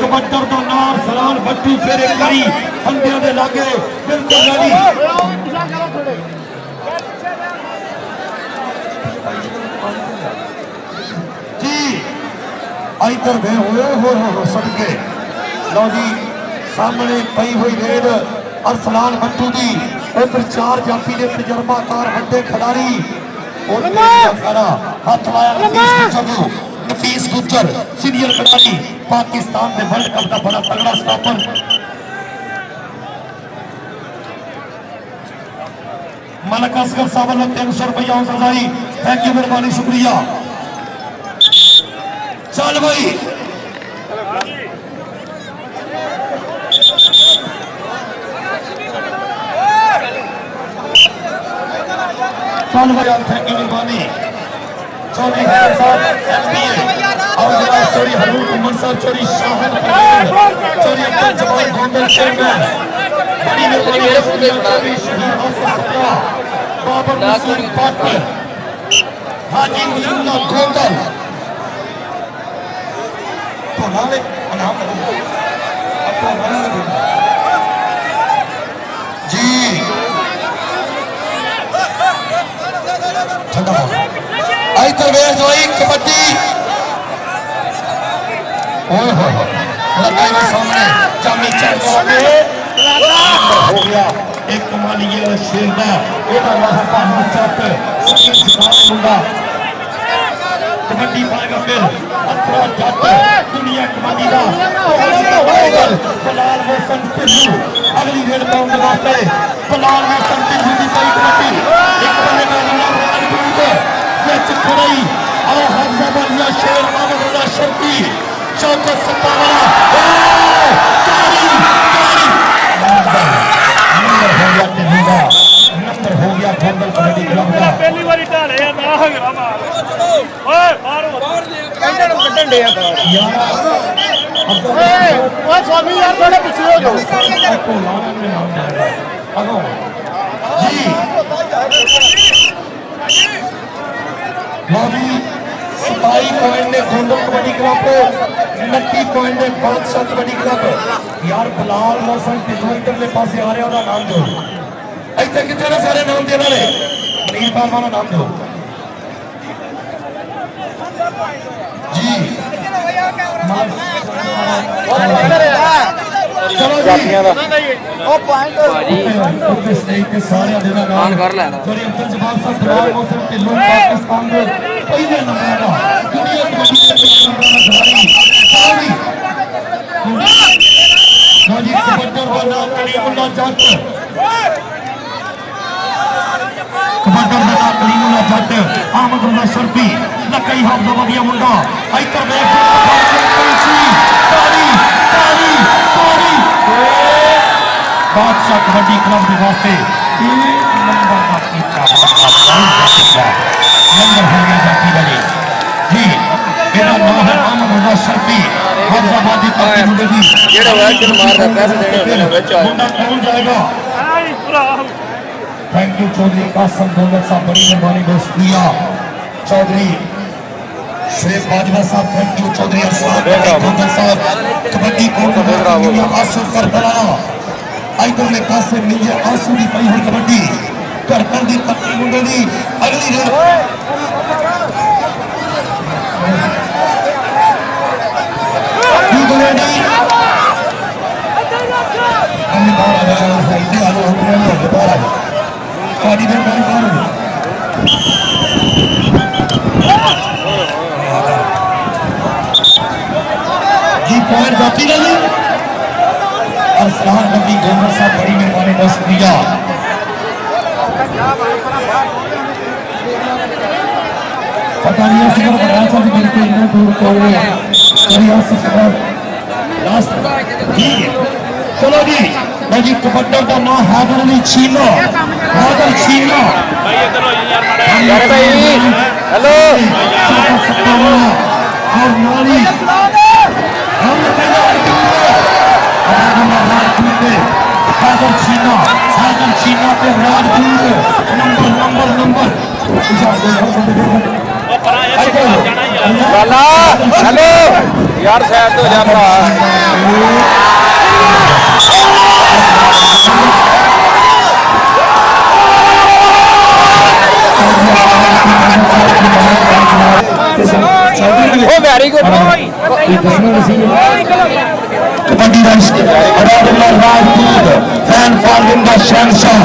S2: कबड्डर का नाम सलाल भट्टू फेरे करी बंदियों के लागे बिल्कुल रेडी जी इधर गए हुए हो सदके लो जी सामने पई हुई रेड अरसलान भट्टू की उधर चार जाफी ने तजर्बाकार वड्डे खिलाड़ी और हाथ लाया नफीस गुज्जर सीनियर खिलाड़ी पाकिस्तान में वर्ल्ड कप का बड़ा तगड़ा स्टॉपर मलक असगर साहब ने 300 रुपया सजाई थैंक यू मेहरबानी शुक्रिया चल भाई चल भाई थैंक यू मेहरबानी चौधरी साहब एमपीए और जनाब चौधरी हरून उमर साहब चौधरी शाहद चौधरी अब्दुल जवार गोंगल चेयरमैन बड़ी मेहरबानी चौधरी शहीद आसिफ सप्रा बाबर नसीर भट्ट हाजी मुसल्ला गोंदल तो नाले नाम जी ठंडा आई तरवेज हुई कबड्डी ओए हो लगाई में सामने जामी चल हो गया एक कमाल ये शेर दा एदा वाह पानी चट सकी जिबान मुंडा कबड्डी पाएगा फिर अतरा जट दुनिया कबड्डी दा बलाल मोहसन टिल्लू अगली रेड पाउंड वास्ते बलाल मोहसन टिल्लू की पई कबड्डी एक बल्ले का राजपूत विच खड़ई और हफ्जा बनिया शेर मामूला शर्फी चौका सत्ता वाला नंबर हो गया गोंदल कबड्डी क्लब का
S3: पहली बारी ढाले ना हंगरा मार ओए बाहर कड्डण दे
S2: यार
S3: ओए स्वामी यार थोड़े पीछे हो जाओ
S2: आपको लाने में नाम जाएगा अगो जी लॉबी 27 पॉइंट ने गोंदल कबड्डी क्लब को 29 पॉइंट ने बादशाह कबड्डी क्लब यार बलाल मौसम टिल्लू इधरले पासे आ रहे ਉਹਦਾ नाम दो ਇੱਥੇ ਕਿੱਥੇ ਨੇ ਸਾਰੇ ਨਾਮ ਦੇ ਵਾਲੇ ਮਨੀਰ ਪਾਲਵਾਨ ਦਾ ਨਾਮ ਦਿਓ ਜੀ ਚਲੋ ਜਾਤੀਆਂ ਦਾ ਉਹ ਪੁਆਇੰਟ ਉੱਤੇ ਸਟੇਜ ਤੇ ਸਾਰਿਆਂ ਦੇ ਨਾਮ ਕਰ ਲੈਣਾ ਸੋਰੀ ਅਬਦੁਲ ਜਵਾਬ ਸਾਹਿਬ ਬਲਾਲ ਮੌਸਮ ਢਿੱਲੋਂ ਪਾਕਿਸਤਾਨ ਦੇ ਪਹਿਲੇ ਨੰਬਰ ਦਾ ਦੁਨੀਆ ਕਬੱਡੀ ਦੇ ਖਿਡਾਰੀ ਸਾਰੀ ਜੀ ਕਬੱਡਰ ਦਾ ਨਾਮ ਕਲੀਮੁੱਲਾ ਜੱਟ कबड्डर का कलीमुल्ला जट अहमद रजा शर्फी लकई हफ्जा वधिया मुंडा इधर देख बादशाह कबड्डी क्लब के वास्ते नंबर का नंबर हो गया जाती वाले जी मेरा नाम है अहमद रजा शर्फी हफ्जाबादी पार्टी मुंडे दी जेड़ा वैक्टर मार रहा पैसे देने विच मुंडा कौन जाएगा
S3: आई पूरा
S2: थैंक यू चौधरी कासम दौलत साहब बड़ी मेहरबानी बहुत शुक्रिया चौधरी शेख बाजवा साहब थैंक यू चौधरी दौलत साहब कबड्डी कोर्ट आंसू कर बलाना आइटम में पासे मिल आंसू की पई हुई कबड्डी कर दी पत्ती मुंडे दी अगली रेड हमने बाहर आ जाना है इधर आ जाओ बाहर आ जाओ पानी में पानी बाहर जी पॉइंट जाती रही अरसलान नबी गोमर साहब बड़ी मेहरबानी बहुत शुक्रिया पता नहीं ऐसे कर बनाया था कि बिल्कुल इतना दूर को लास्ट ठीक है चलो जी मैं जी कबड्डर का नाम हैदर अली चीमा हैदर चीमा
S3: यार भाई हेलो
S2: और नाली हैदर चीमा पे राजपूत नंबर
S3: हेलो यार शायद तो जाता very good
S2: kabaddi Rajput fan following the Shahenshah